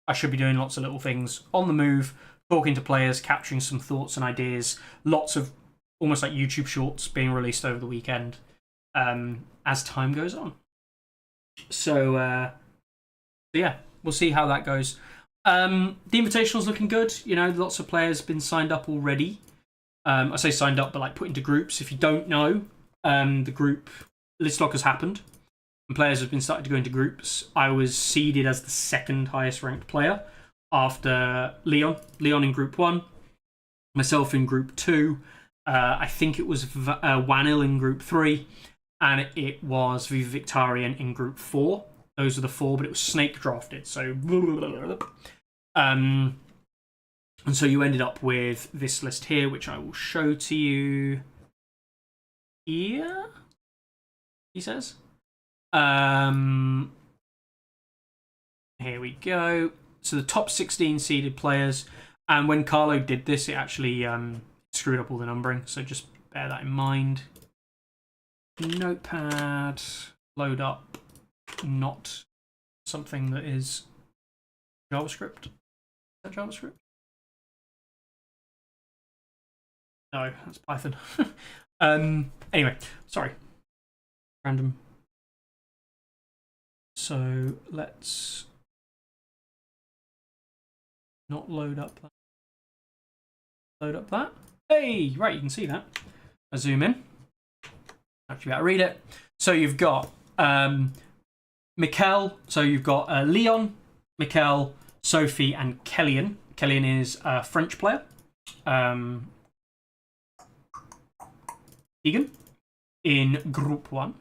I should be doing lots of little things on the move, talking to players, capturing some thoughts and ideas. Lots of almost like YouTube shorts being released over the weekend as time goes on. So yeah, we'll see how that goes. The Invitational's looking good. You know, lots of players been signed up already. I say signed up, but like put into groups. If you don't know, the group list lock has happened, and players have been starting to go into groups. I was seeded as the 2nd highest ranked player after Leon. Leon in Group 1, myself in Group 2. I think it was Wanil in Group 3, and it was Viva Victorian in Group 4. Those are the 4, but it was snake drafted. So, and so you ended up with this list here, which I will show to you here. He says, here we go. So the top 16 seeded players, and when Carlo did this, it actually screwed up all the numbering. So just bear that in mind. Notepad, load up. Not something that is JavaScript. Is that JavaScript? No, that's Python. Anyway, sorry. Random. So let's not load up that. Load up that. Hey, right, you can see that. I zoom in. Actually, better read it. So you've got Mikkel. So you've got Leon, Mikkel, Sophie, and Kellyan. Kellyan is a French player. Egan in Group 1.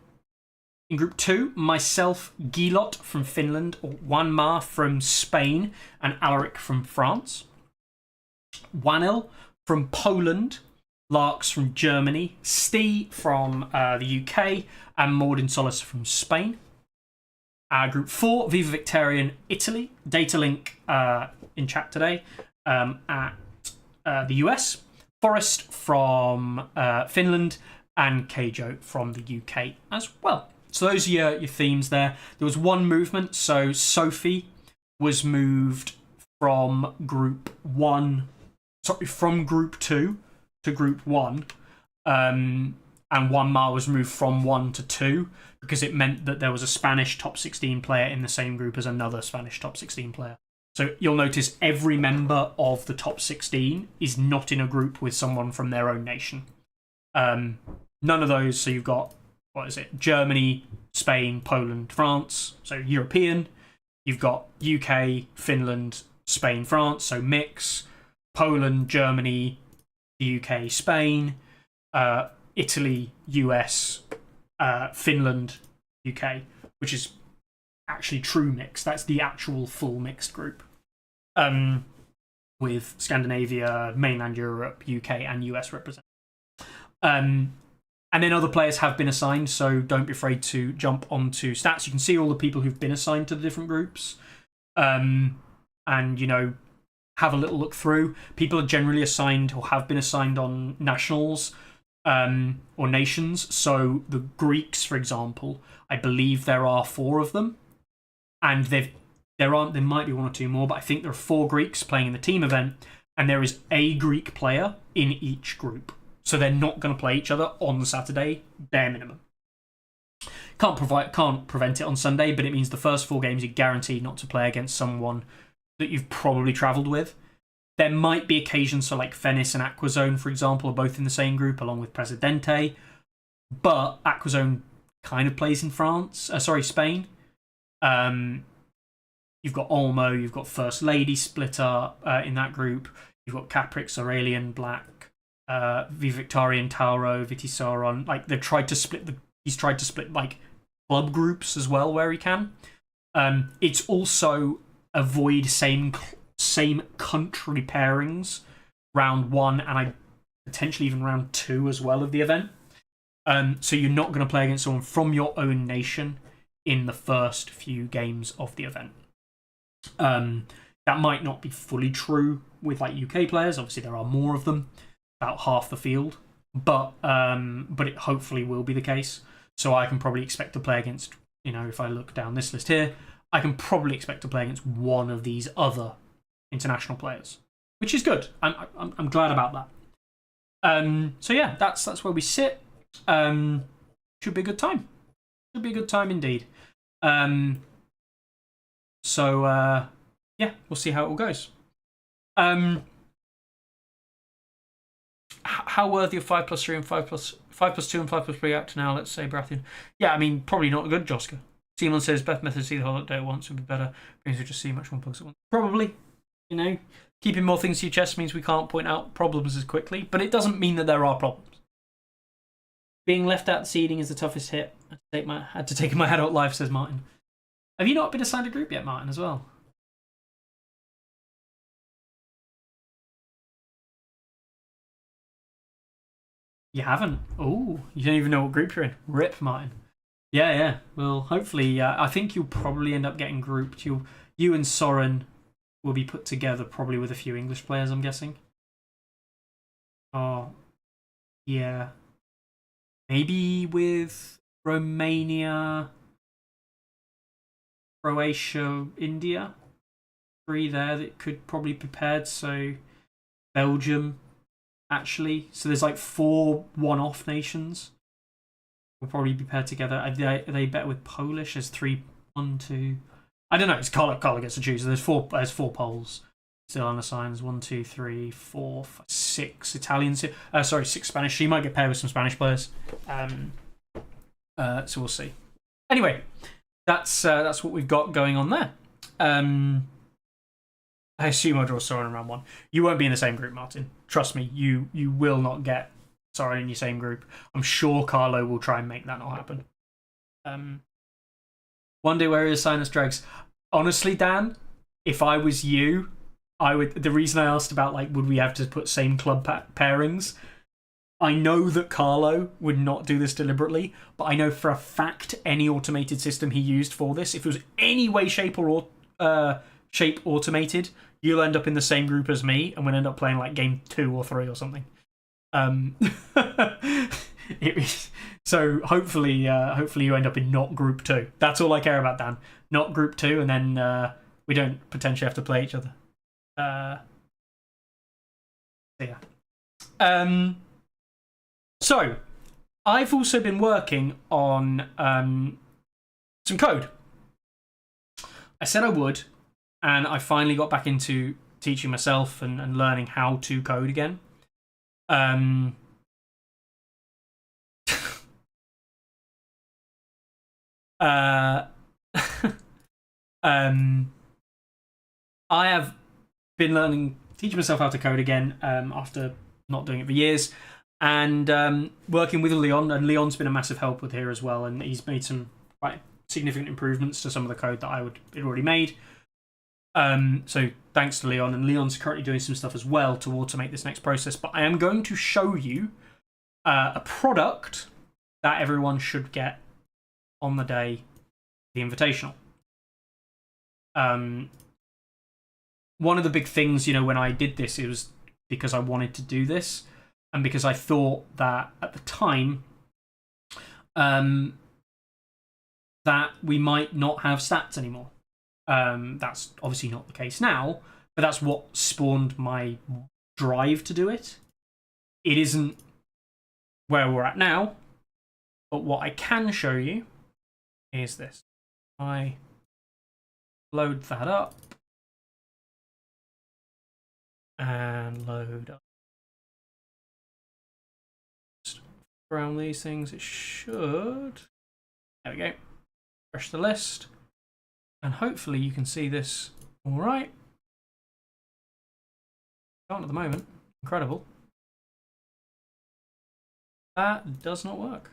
In Group 2, myself, Gilot from Finland, Wanmar from Spain, and Alaric from France. Wanil from Poland, Larks from Germany, Stee from the UK, and Mordin Solis from Spain. Group 4, Viva Victorian, Italy. Datalink in chat today at the US. Forrest from Finland, and Keijo from the UK as well. So those are your themes there. There was one movement. So Sophie was moved from Group 2 to Group 1. And Wanmar was moved from 1 to 2 because it meant that there was a Spanish top 16 player in the same group as another Spanish top 16 player. So you'll notice every member of the top 16 is not in a group with someone from their own nation. None of those. So you've got what is it? Germany, Spain, Poland, France. So European. You've got UK, Finland, Spain, France. So mix. Poland, Germany, the UK, Spain, Italy, US, Finland, UK, which is actually true mix. That's the actual full mixed group. With Scandinavia, mainland Europe, UK, and US represented. And then other players have been assigned, so don't be afraid to jump onto stats. You can see all the people who've been assigned to the different groups. And, you know, have a little look through. People are generally assigned or have been assigned on nationals or nations. So the Greeks, for example, I believe there are 4 of them. And there might be 1 or 2 more, but I think there are 4 Greeks playing in the team event. And there is a Greek player in each group. So they're not going to play each other on Saturday, bare minimum. Can't prevent it on Sunday, but it means the first 4 games you're guaranteed not to play against someone that you've probably travelled with. There might be occasions, so like Venice and Aquazone, for example, are both in the same group, along with Presidente. But Aquazone kind of plays in Spain. You've got Olmo, you've got First Lady Splitter in that group. You've got Caprix, Aurelian, Black, Victorian, Tauro, Vitisauron. Like he's tried to split like club groups as well where he can. It's also avoid same country pairings round 1 and potentially even round 2 as well of the event. So you're not going to play against someone from your own nation in the first few games of the event. That might not be fully true with like UK players. Obviously, there are more of them, about half the field, but it hopefully will be the case. So I can probably expect to play against, you know, if I look down this list here, I can probably expect to play against one of these other international players, which is good. I'm glad about that. So yeah, that's where we sit. Should be a good time. Should be a good time indeed. So yeah, we'll see how it all goes. How worthy of 5+3 and 5+2 and 5+3 up to now? Let's say Brathian. Yeah, I mean probably not good, Joska. Simon says best method to see the whole day at once would be better because we just see much more bugs at once. Probably, you know, keeping more things to your chest means we can't point out problems as quickly, but it doesn't mean that there are problems. Being left out seeding is the toughest hit. I had to take my adult life, says Martin. Have you not been assigned a group yet, Martin, as well? You haven't? Oh, you don't even know what group you're in. Rip, Martin. Yeah. Well, hopefully, I think you'll probably end up getting grouped. You and Soren will be put together probably with a few English players, I'm guessing. Oh, yeah. Maybe with Romania, Croatia, India. 3 there that could probably be prepared. So Belgium, actually. So there's like 4 one-off nations. Will probably be paired together. Are they better with Polish? There's 3, 1, 2. I don't know. It's Carla gets to choose. There's 4 polls still unassigned. There's 1, 2, 3, 4, 5, 6 Italians. 6 Spanish. She might get paired with some Spanish players. So we'll see. Anyway, that's what we've got going on there. I assume I'll draw Soren in round 1. You won't be in the same group, Martin. Trust me. You will not get Soren in your same group. I'm sure Carlo will try and make that not happen. One day where he assign us dregs. Honestly, Dan, if I was you, I would. The reason I asked about like would we have to put same club pairings, I know that Carlo would not do this deliberately, but I know for a fact any automated system he used for this, if it was any way, shape shape automated, you'll end up in the same group as me, and we'll end up playing like game 2 or 3 or something. So hopefully you end up in not group 2. That's all I care about, Dan. Not group 2, and then we don't potentially have to play each other. Yeah. So I've also been working on some code. I said I would, and I finally got back into teaching myself and learning how to code again. I have been teaching myself how to code again after not doing it for years, and working with Leon. And Leon's been a massive help with here as well, and he's made some quite significant improvements to some of the code that had already made. So thanks to Leon, and Leon's currently doing some stuff as well to automate this next process. But I am going to show you a product that everyone should get on the day the Invitational. One of the big things, when I did this, it was because I wanted to do this, and because I thought that at the time that we might not have stats anymore. That's obviously not the case now, but that's what spawned my drive to do it. It isn't where we're at now, but what I can show you is this. I load that up and load up. Just around these things, it should. There we go. Refresh the list. And hopefully you can see this all right. Can't at the moment. Incredible. That does not work.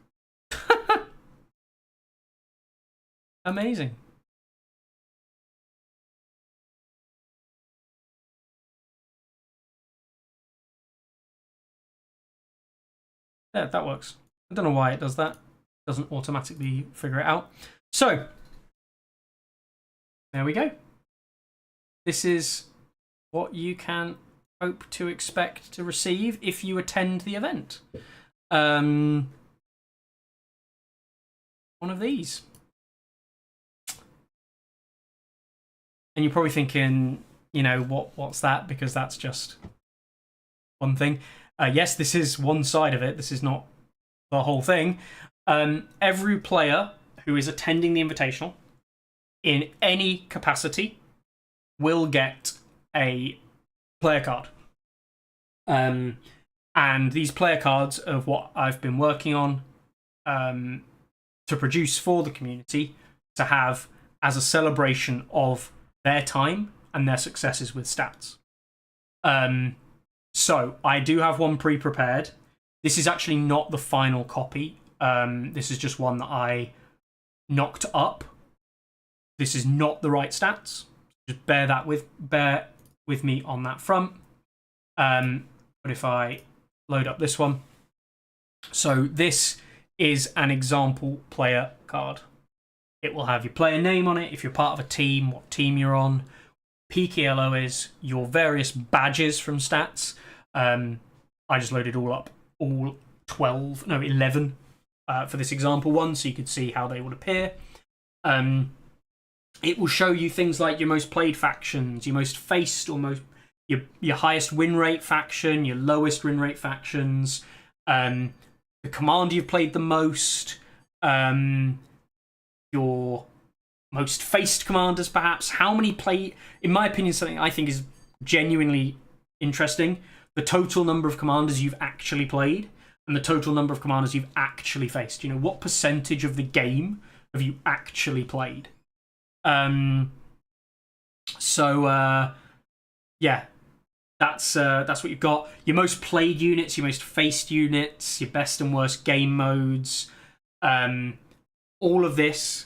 Amazing. Yeah, that works. I don't know why it does that. It doesn't automatically figure it out. So, there we go. This is what you can hope to expect to receive if you attend the event. One of these. And you're probably thinking, what's that? Because that's just one thing. Yes, this is one side of it. This is not the whole thing. Every player who is attending the Invitational in any capacity will get a player card. And these player cards of what I've been working on to produce for the community to have as a celebration of their time and their successes with stats. So I do have one pre-prepared. This is actually not the final copy. This is just one that I knocked up. This is not the right stats. Just bear with me on that front. But if I load up this one, so this is an example player card. It will have your player name on it, if you're part of a team, what team you're on. PKLO is your various badges from stats. I just loaded all 11 for this example one, so you could see how they would appear. It will show you things like your most played factions, your most faced or your highest win rate faction, your lowest win rate factions, the commander you've played the most, your most faced commanders, perhaps. How many play? In my opinion, something I think is genuinely interesting: the total number of commanders you've actually played and the total number of commanders you've actually faced. What percentage of the game have you actually played? Yeah, that's what you've got. Your most played units, your most faced units, your best and worst game modes. All of this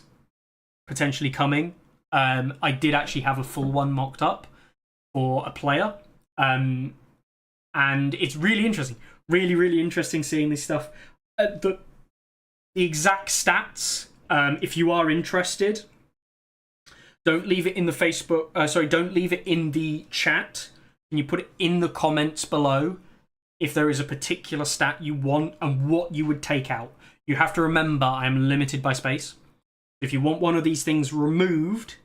potentially coming. I did actually have a full one mocked up for a player. And it's really interesting. Really, really interesting seeing this stuff. The exact stats, if you are interested, don't leave it in the Facebook. Don't leave it in the chat. Can you put it in the comments below if there is a particular stat you want and what you would take out? You have to remember I am limited by space. If you want one of these things removed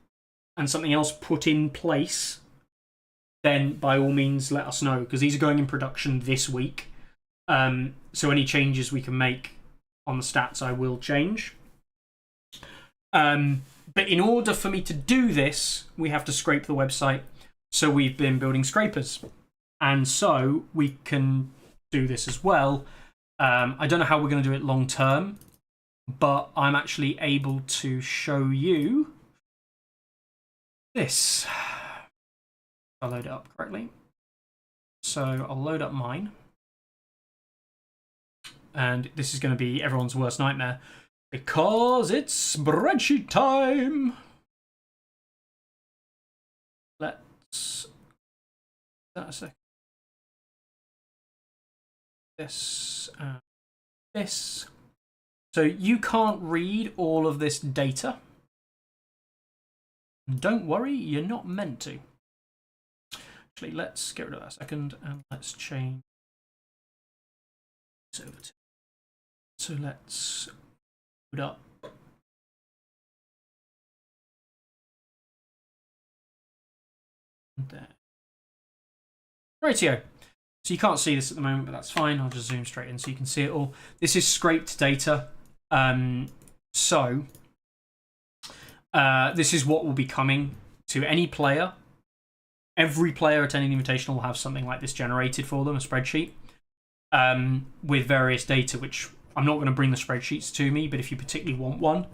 and something else put in place, then by all means let us know, because these are going in production this week. So any changes we can make on the stats, I will change. But in order for me to do this, we have to scrape the website. So we've been building scrapers. And so we can do this as well. I don't know how we're going to do it long term. but I'm actually able to show you this. I'll load it up correctly. So I'll load up mine. And this is going to be everyone's worst nightmare because it's spreadsheet time. Let's... that a second. This and this. So you can't read all of this data. Don't worry, you're not meant to. Actually, let's get rid of that a second and let's change this over to. So let's put up. There. Rightio. So you can't see this at the moment, but that's fine. I'll just zoom straight in so you can see it all. This is scraped data. This is what will be coming to any player. Every player attending the Invitational will have something like this generated for them, a spreadsheet, with various data, which I'm not going to bring the spreadsheets to me, but if you particularly want one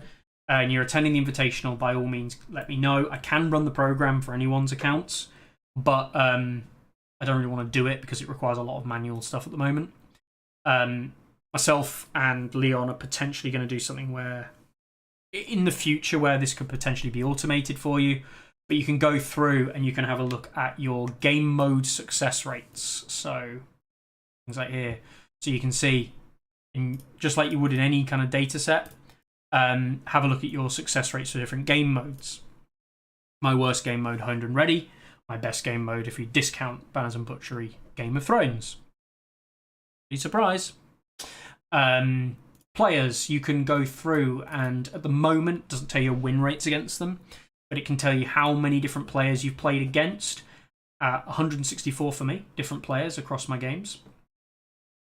and you're attending the Invitational, by all means, let me know. I can run the program for anyone's accounts, but I don't really want to do it because it requires a lot of manual stuff at the moment. Myself and Leon are potentially going to do something where, in the future, where this could potentially be automated for you, but you can go through and you can have a look at your game mode success rates. So things like here, so you can see, just like you would in any kind of data set, have a look at your success rates for different game modes. My worst game mode, Honed and Ready. My best game mode, if you discount Banners and Butchery, Game of Thrones. Be surprised. Players, you can go through and at the moment, it doesn't tell you win rates against them, but it can tell you how many different players you've played against. 164 for me, different players across my games.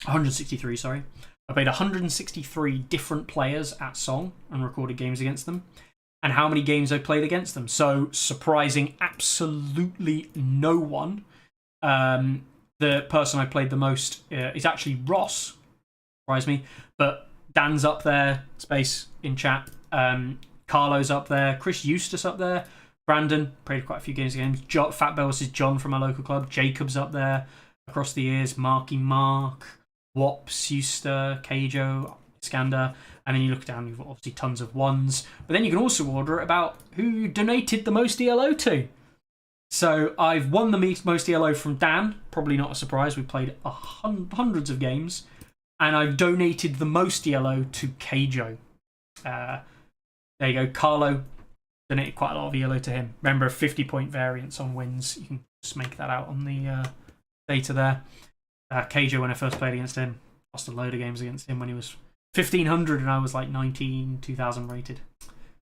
163, sorry. I played 163 different players at Song and recorded games against them. And how many games I played against them. So, surprising absolutely no one. The person I played the most is actually Ross. Surprised me. But Dan's up there, space in chat. Carlo's up there. Chris Eustace up there. Brandon, played quite a few games. Fat Bells is John from our local club. Jacob's up there across the years. Marky Mark, Wops, Euster, Keijo, Iskander. And then you look down, you've got obviously tons of ones. But then you can also order about who you donated the most ELO to. So I've won the most ELO from Dan. Probably not a surprise. We played hundreds of games. And I've donated the most ELO to Keijo. There you go. Carlo donated quite a lot of ELO to him. Remember, a 50-point variance on wins. You can just make that out on the data there. Keijo, when I first played against him, lost a load of games against him when he was 1,500 and I was like 2,000 rated.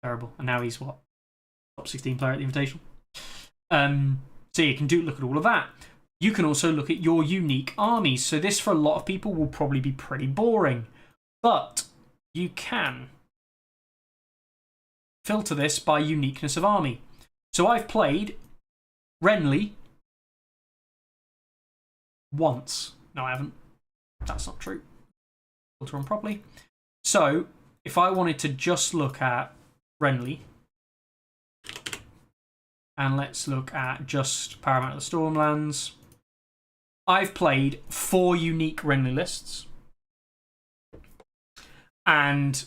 Terrible. And now he's what? Top 16 player at the Invitational. So you can look at all of that. You can also look at your unique armies. So this, for a lot of people, will probably be pretty boring. But you can filter this by uniqueness of army. So I've played Renly once. No, I haven't. That's not true. Filter on properly. So if I wanted to just look at Renly, and let's look at just Paramount of the Stormlands, I've played 4 unique Renly lists and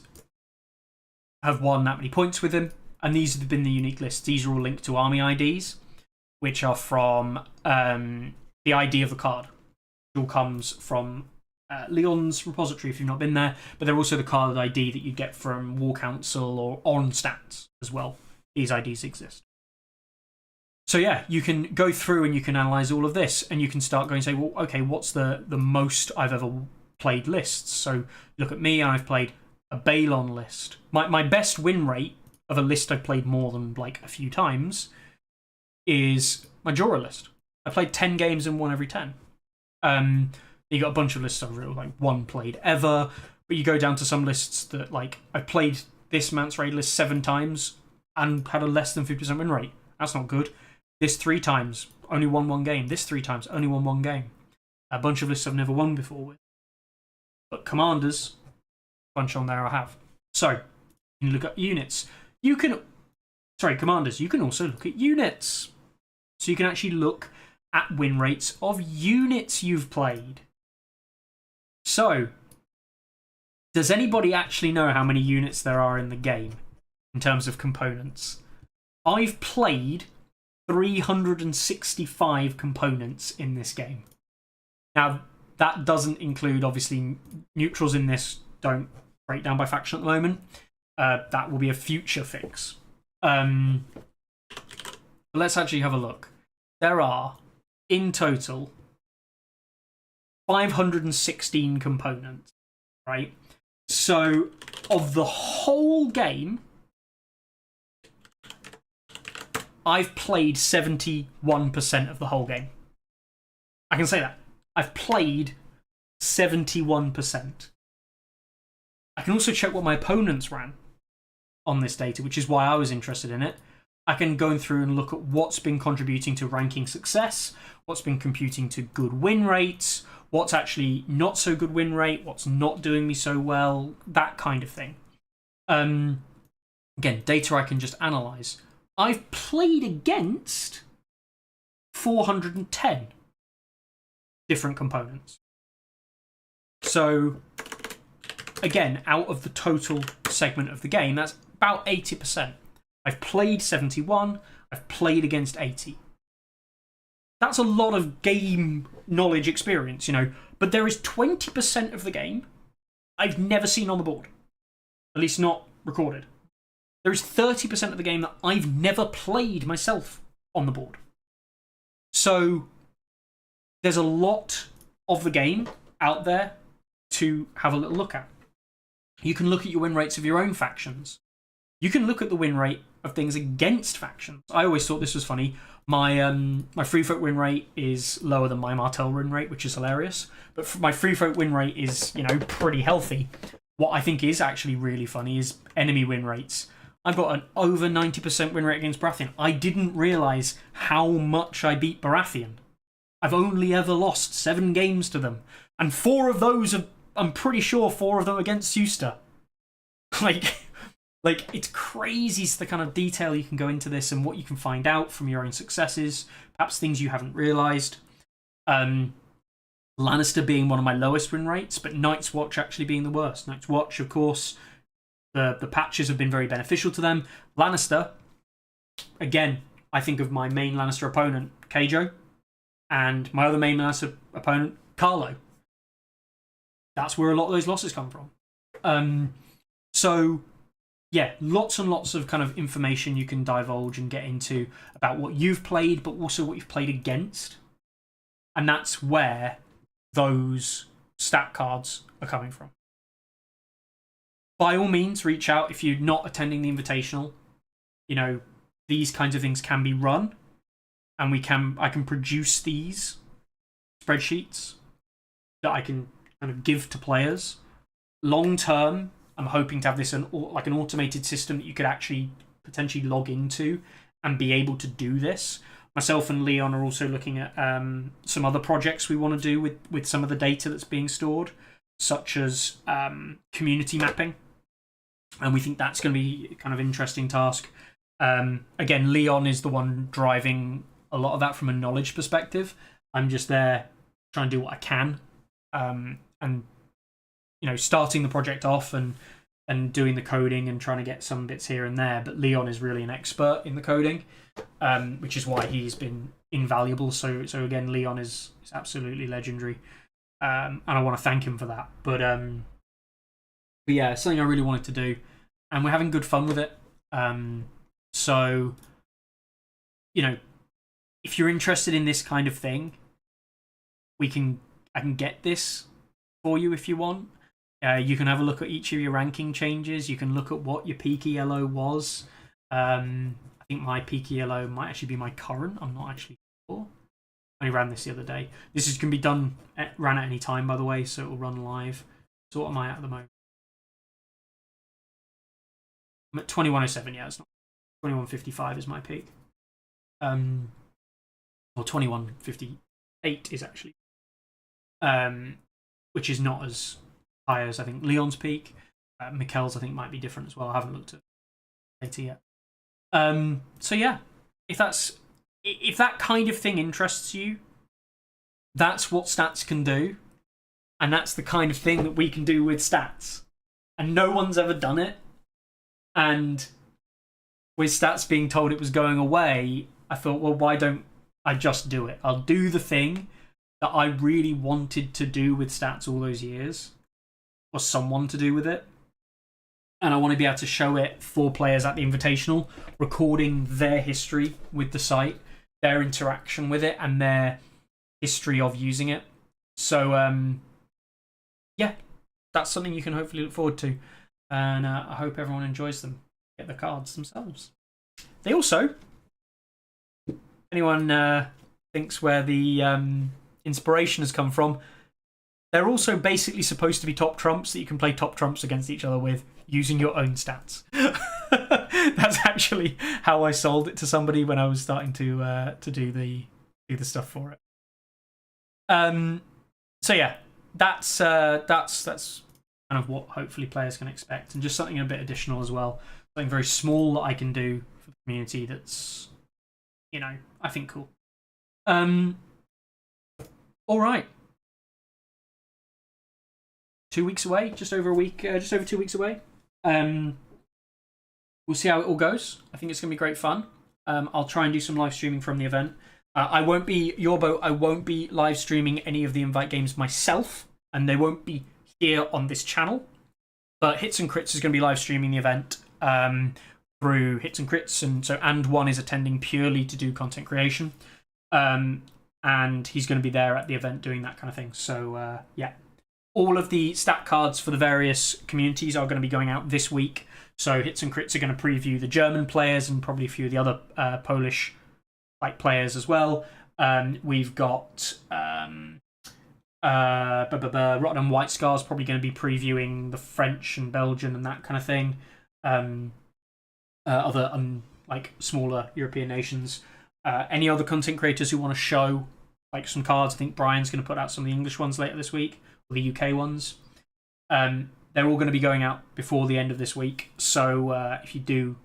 have won that many points with them. And these have been the unique lists. These are all linked to army IDs, which are from the ID of the card. It all comes from Leon's repository if you've not been there, but they're also the card ID that you get from War Council or on stats as well. These IDs exist. So yeah, you can go through and you can analyze all of this, and you can start going and say, well, okay, what's the most I've ever played lists? So look at me, and I've played a Balon list. My best win rate of a list I've played more than like a few times is my Jorah list. I played 10 games and won every 10. You got a bunch of lists I've really like one played ever, but you go down to some lists that like I played this Mance Raid list 7 times and had a less than 50% win rate. That's not good. This 3 times, only won 1 game. This 3 times, only won 1 game. A bunch of lists I've never won before with. But Commanders, bunch on there I have. So you can look at units. Commanders. You can also look at units. So you can actually look at win rates of units you've played. So, does anybody actually know how many units there are in the game in terms of components? I've played 365 components in this game. Now, that doesn't include, obviously, neutrals in this don't break down by faction at the moment. That will be a future fix. Let's actually have a look. There are, in total, 516 components, right? So, of the whole game, I've played 71% of the whole game. I can say that. I've played 71%. I can also check what my opponents ran on this data, which is why I was interested in it. I can go through and look at what's been contributing to ranking success, what's been computing to good win rates, what's actually not so good win rate, what's not doing me so well, that kind of thing. Again, data I can just analyse. I've played against 410 different components. So, again, out of the total segment of the game, that's about 80%. I've played 71, I've played against 80. That's a lot of game knowledge experience, you know. But there is 20% of the game I've never seen on the board. At least not recorded. There is 30% of the game that I've never played myself on the board. So there's a lot of the game out there to have a little look at. You can look at your win rates of your own factions. You can look at the win rate of things against factions. I always thought this was funny. My free folk win rate is lower than my Martel win rate, which is hilarious. But my free folk win rate is, you know, pretty healthy. What I think is actually really funny is enemy win rates. I've got an over 90% win rate against Baratheon. I didn't realise how much I beat Baratheon. I've only ever lost 7 games to them. And 4 of those are, I'm pretty sure 4 of them against Suster. Like, it's crazy the kind of detail you can go into this and what you can find out from your own successes, perhaps things you haven't realised. Lannister being one of my lowest win rates, but Night's Watch actually being the worst. Night's Watch, of course, the patches have been very beneficial to them. Lannister, again, I think of my main Lannister opponent, Keijo, and my other main Lannister opponent, Carlo. That's where a lot of those losses come from. So, yeah, lots and lots of kind of information you can divulge and get into about what you've played, but also what you've played against. And that's where those stat cards are coming from. By all means, reach out if you're not attending the Invitational. You know, these kinds of things can be run, and I can produce these spreadsheets that I can kind of give to players. Long term, I'm hoping to have this like an automated system that you could actually potentially log into and be able to do this. Myself and Leon are also looking at some other projects we want to do with some of the data that's being stored, such as community mapping. And we think that's going to be a kind of interesting task. Again, Leon is the one driving a lot of that from a knowledge perspective. I'm just there trying to do what I can. And you know, starting the project off and doing the coding and trying to get some bits here and there. But Leon is really an expert in the coding, which is why he's been invaluable. So again, Leon is absolutely legendary, and I want to thank him for that. But yeah, it's something I really wanted to do, and we're having good fun with it. So, you know, if you're interested in this kind of thing, I can get this for you if you want. You can have a look at each of your ranking changes. You can look at what your peak ELO was. I think my peak ELO might actually be my current. I'm not actually sure. I ran this the other day. This can be ran at any time, by the way, so it will run live. So what am I at the moment? I'm at 2107. Yeah, it's not 2155 is my peak. Or 2158 is actually. Which is not as high as I think Leon's peak. Mikel's, I think, might be different as well. I haven't looked at data yet. So yeah, if that kind of thing interests you, that's what stats can do, and that's the kind of thing that we can do with stats. And no one's ever done it. And with stats being told it was going away, I thought, well, why don't I just do it? I'll do the thing that I really wanted to do with stats all those years, or someone to do with it. And I want to be able to show it for players at the Invitational, recording their history with the site, their interaction with it, and their history of using it. So, yeah, that's something you can hopefully look forward to. And I hope everyone enjoys them. Get the cards themselves. They also, anyone thinks where the inspiration has come from, they're also basically supposed to be top trumps that you can play top trumps against each other with using your own stats. That's actually how I sold it to somebody when I was starting to do the stuff for it. So yeah, that's kind of what hopefully players can expect, and just something a bit additional as well, something very small that I can do for the community. That's, you know, I think cool. All right. 2 weeks away, just over a week, just over 2 weeks away. We'll see how it all goes. I think it's going to be great fun. I'll try and do some live streaming from the event. I won't be I won't be live streaming any of the invite games myself, and they won't be here on this channel. But Hits and Crits is going to be live streaming the event through Hits and Crits, and one is attending purely to do content creation, and he's going to be there at the event doing that kind of thing. So yeah. All of the stat cards for the various communities are going to be going out this week. So Hits and Crits are going to preview the German players and probably a few of the other Polish players as well. We've got Rotterdam White Scars probably going to be previewing the French and Belgian and that kind of thing. Other smaller European nations. Any other content creators who want to show some cards? I think Brian's going to put out some of the English ones later this week. The UK ones. They're all going to be going out before the end of this week. So if you do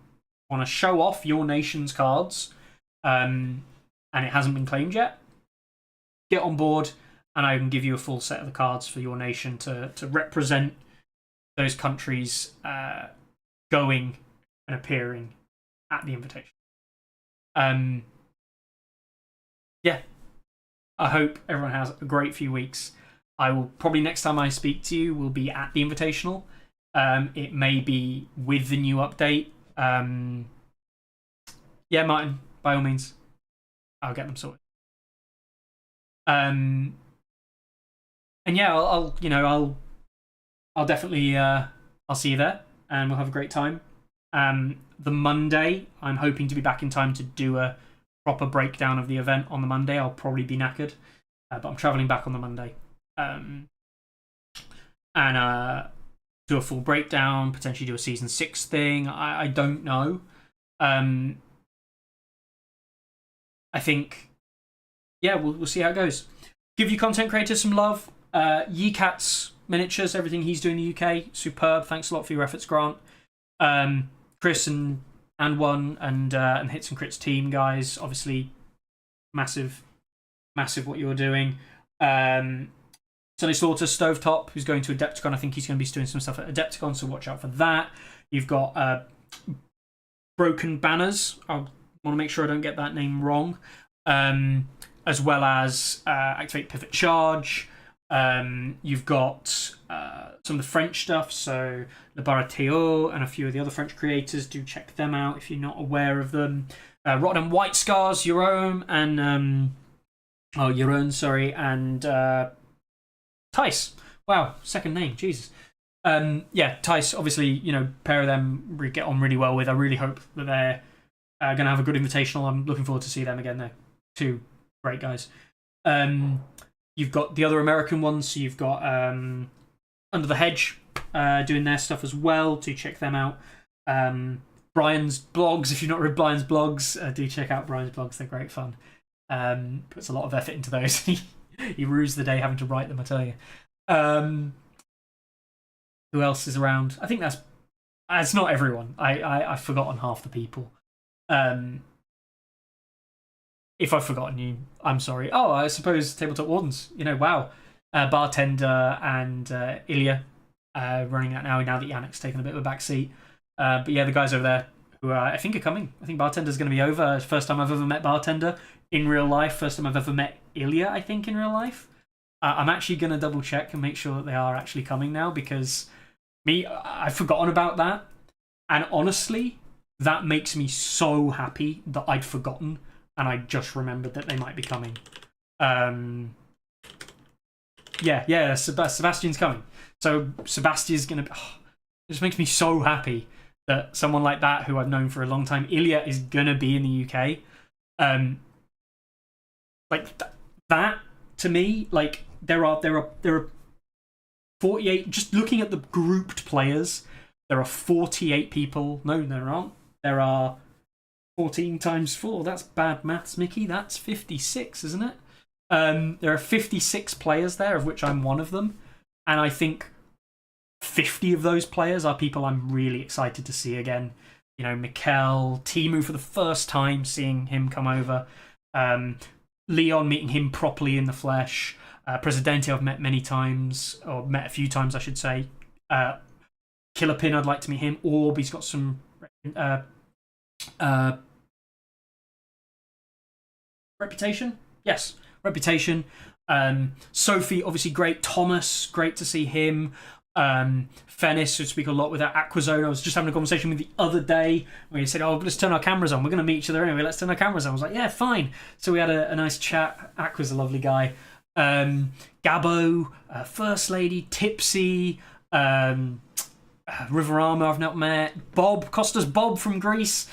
want to show off your nation's cards and it hasn't been claimed yet, get on board and I can give you a full set of the cards for your nation to represent those countries going and appearing at the invitation. Yeah. I hope everyone has a great few weeks. I will probably, next time I speak to you, will be at the Invitational. It may be with the new update. Yeah, Martin, by all means, I'll get them sorted. And yeah, I'll definitely I'll see you there, and we'll have a great time. The Monday, I'm hoping to be back in time to do a proper breakdown of the event on the Monday. I'll probably be knackered, but I'm traveling back on the Monday. And do a full breakdown, potentially do a season 6 thing. I don't know. I think, yeah, we'll see how it goes. Give you content creators some love. Yecat's miniatures, everything he's doing in the UK, superb. Thanks a lot for your efforts, Grant. Chris and one and Hits and Crits team guys, obviously massive what you're doing. Sunny Slaughter, Stovetop, who's going to Adepticon. I think he's going to be doing some stuff at Adepticon, so watch out for that. You've got Broken Banners. I want to make sure I don't get that name wrong. As well as Activate Pivot Charge. You've got some of the French stuff, so Le Baratéo and a few of the other French creators. Do check them out if you're not aware of them. Rotterdam White Scars, Jerome, and Tice. Wow, second name, Jesus. Yeah, Tice, obviously, pair of them we get on really well with. I really hope that they're going to have a good Invitational. I'm looking forward to see them again. They're two great guys. You've got the other American ones, so you've got Under the Hedge doing their stuff as well. Do check them out. Brian's blogs, if you've not read Brian's blogs, do check out Brian's blogs. They're great fun. Puts a lot of effort into those. He rues the day having to write them, I tell you. Who else is around? I think that's not everyone. I've forgotten half the people. If I've forgotten you, I'm sorry. Oh, I suppose Tabletop Wardens. Wow. Bartender and Ilya running that now that Yannick's taken a bit of a back seat. But yeah, the guys over there who I think are coming. I think Bartender's going to be over. First time I've ever met Bartender in real life. First time I've ever met Ilya, I think, in real life. I'm actually going to double check and make sure that they are actually coming now, because I've forgotten about that. And honestly, that makes me so happy that I'd forgotten and I just remembered that they might be coming. Yeah, Sebastian's coming. So Sebastian's going to be... Oh, it just makes me so happy that someone like that, who I've known for a long time, Ilya, is going to be in the UK. That, to me, like, there are 48... Just looking at the grouped players, there are 48 people. No, there aren't. There are 14 times 4. That's bad maths, Mickey. That's 56, isn't it? There are 56 players there, of which I'm one of them. And I think 50 of those players are people I'm really excited to see again. Mikel, Timu for the first time, seeing him come over. Leon, meeting him properly in the flesh. Presidente, I've met many times, or met a few times, I should say. Killer Pin, I'd like to meet him. Orb, he's got some... reputation? Yes, reputation. Sophie, obviously great. Thomas, great to see him. Fennis, who speak a lot with that Aquazone. I was just having a conversation with the other day where he said, "Oh, let's turn our cameras on. We're going to meet each other anyway. Let's turn our cameras on." I was like, "Yeah, fine." So we had a nice chat. Aqua's a lovely guy. Gabbo, First Lady, Tipsy, Riverama, I've not met. Bob, Costas Bob from Greece.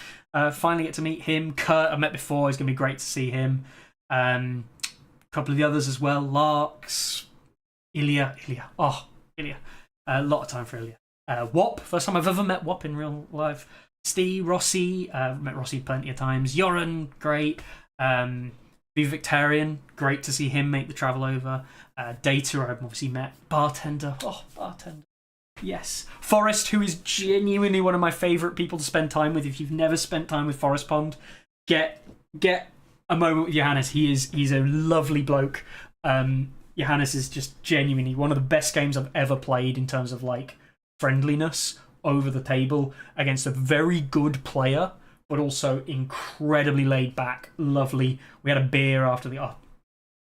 Finally get to meet him. Kurt, I've met before. It's going to be great to see him. A couple of the others as well. Larks, Ilya. Oh, Ilya. A lot of time for Ilya. Wop, first time I've ever met Wop in real life. Steve, Rossi, met Rossi plenty of times. Joran, great. Viva Victorian, great to see him make the travel over. Data, I've obviously met. Bartender, Bartender. Yes. Forrest, who is genuinely one of my favourite people to spend time with. If you've never spent time with Forest Pond, get a moment with Johannes. He's a lovely bloke. Johannes is just genuinely one of the best games I've ever played in terms of like friendliness over the table against a very good player, but also incredibly laid back, lovely. We had a beer after the...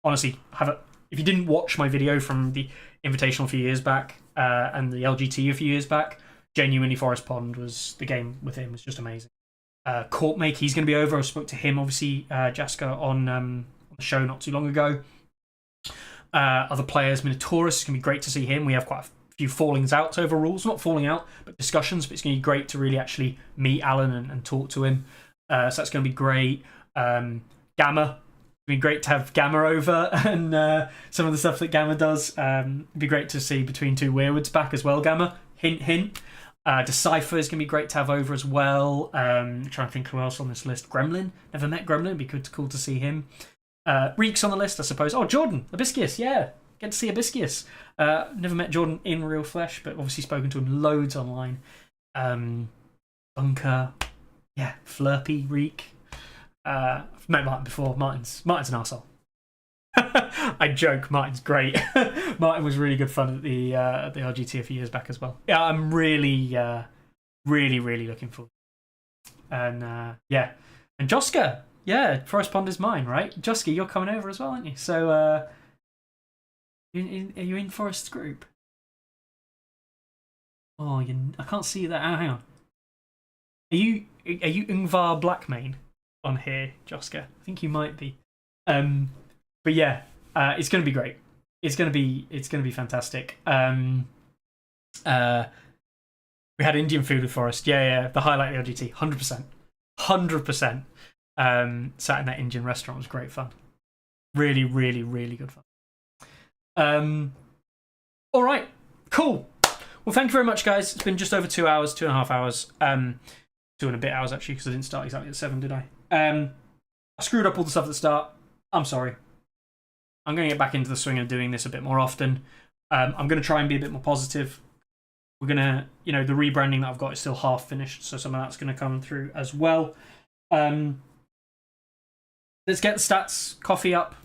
honestly, if you didn't watch my video from the Invitational a few years back and the LGT a few years back, genuinely Forest Pond was... The game with him was just amazing. Courtmake, he's going to be over. I spoke to him, obviously, Jaska, on the show not too long ago. Other players, Minotaurus, it's going to be great to see him. We have quite a few fallings out over rules. Not falling out, but discussions. But it's going to be great to really actually meet Alan and talk to him. So that's going to be great. Gamma. It'd be great to have Gamma over and some of the stuff that Gamma does. It'd be great to see Between Two Weirwoods back as well, Gamma. Hint, hint. Decipher is going to be great to have over as well. Trying to think who else on this list. Gremlin. Never met Gremlin. It'd be cool to see him. Reek's on the list, I suppose. Oh, Jordan. Abiscius, yeah. Get to see Abiscius. Never met Jordan in real flesh, but obviously spoken to him loads online. Bunker. Yeah, Flurpy, Reek. I've met Martin before. Martin's an arsehole. I joke, Martin's great. Martin was really good fun at the RGT a few years back as well. Yeah, I'm really looking forward. And yeah. And Joska. Yeah, Forest Pond is mine, right? Joska, you're coming over as well, aren't you? So, are you in Forest's group? Oh, I can't see that. Oh, hang on. Are you Ingvar Blackmane on here, Joska? I think you might be. But yeah, it's going to be great. It's going to be fantastic. We had Indian food with Forest. Yeah, the highlight of the LGT, 100%. Sat in that Indian restaurant, was great fun. Really good fun. All right, cool. Well, thank you very much, guys. It's been just over 2 hours, 2.5 hours. 2 and a bit hours, actually, because I didn't start exactly at 7, did I? I screwed up all the stuff at the start. I'm sorry. I'm going to get back into the swing of doing this a bit more often. I'm going to try and be a bit more positive. we're gonna, you know, the rebranding that I've got is still half finished, so some of that's gonna come through as well. Let's get the stats coffee up.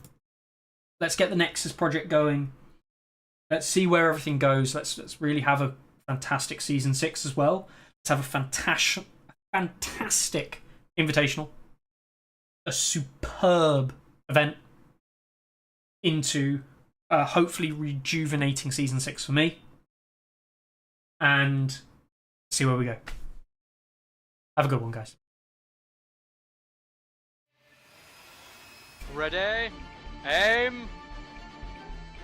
Let's get the Nexus project going. Let's see where everything goes. Let's really have a fantastic season 6 as well. Let's have a fantastic Invitational, a superb event into hopefully rejuvenating season 6 for me, and see where we go. Have a good one, guys. Ready? Aim!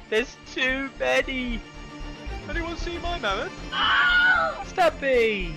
There's too many. Anyone see my mammoth? Stubby!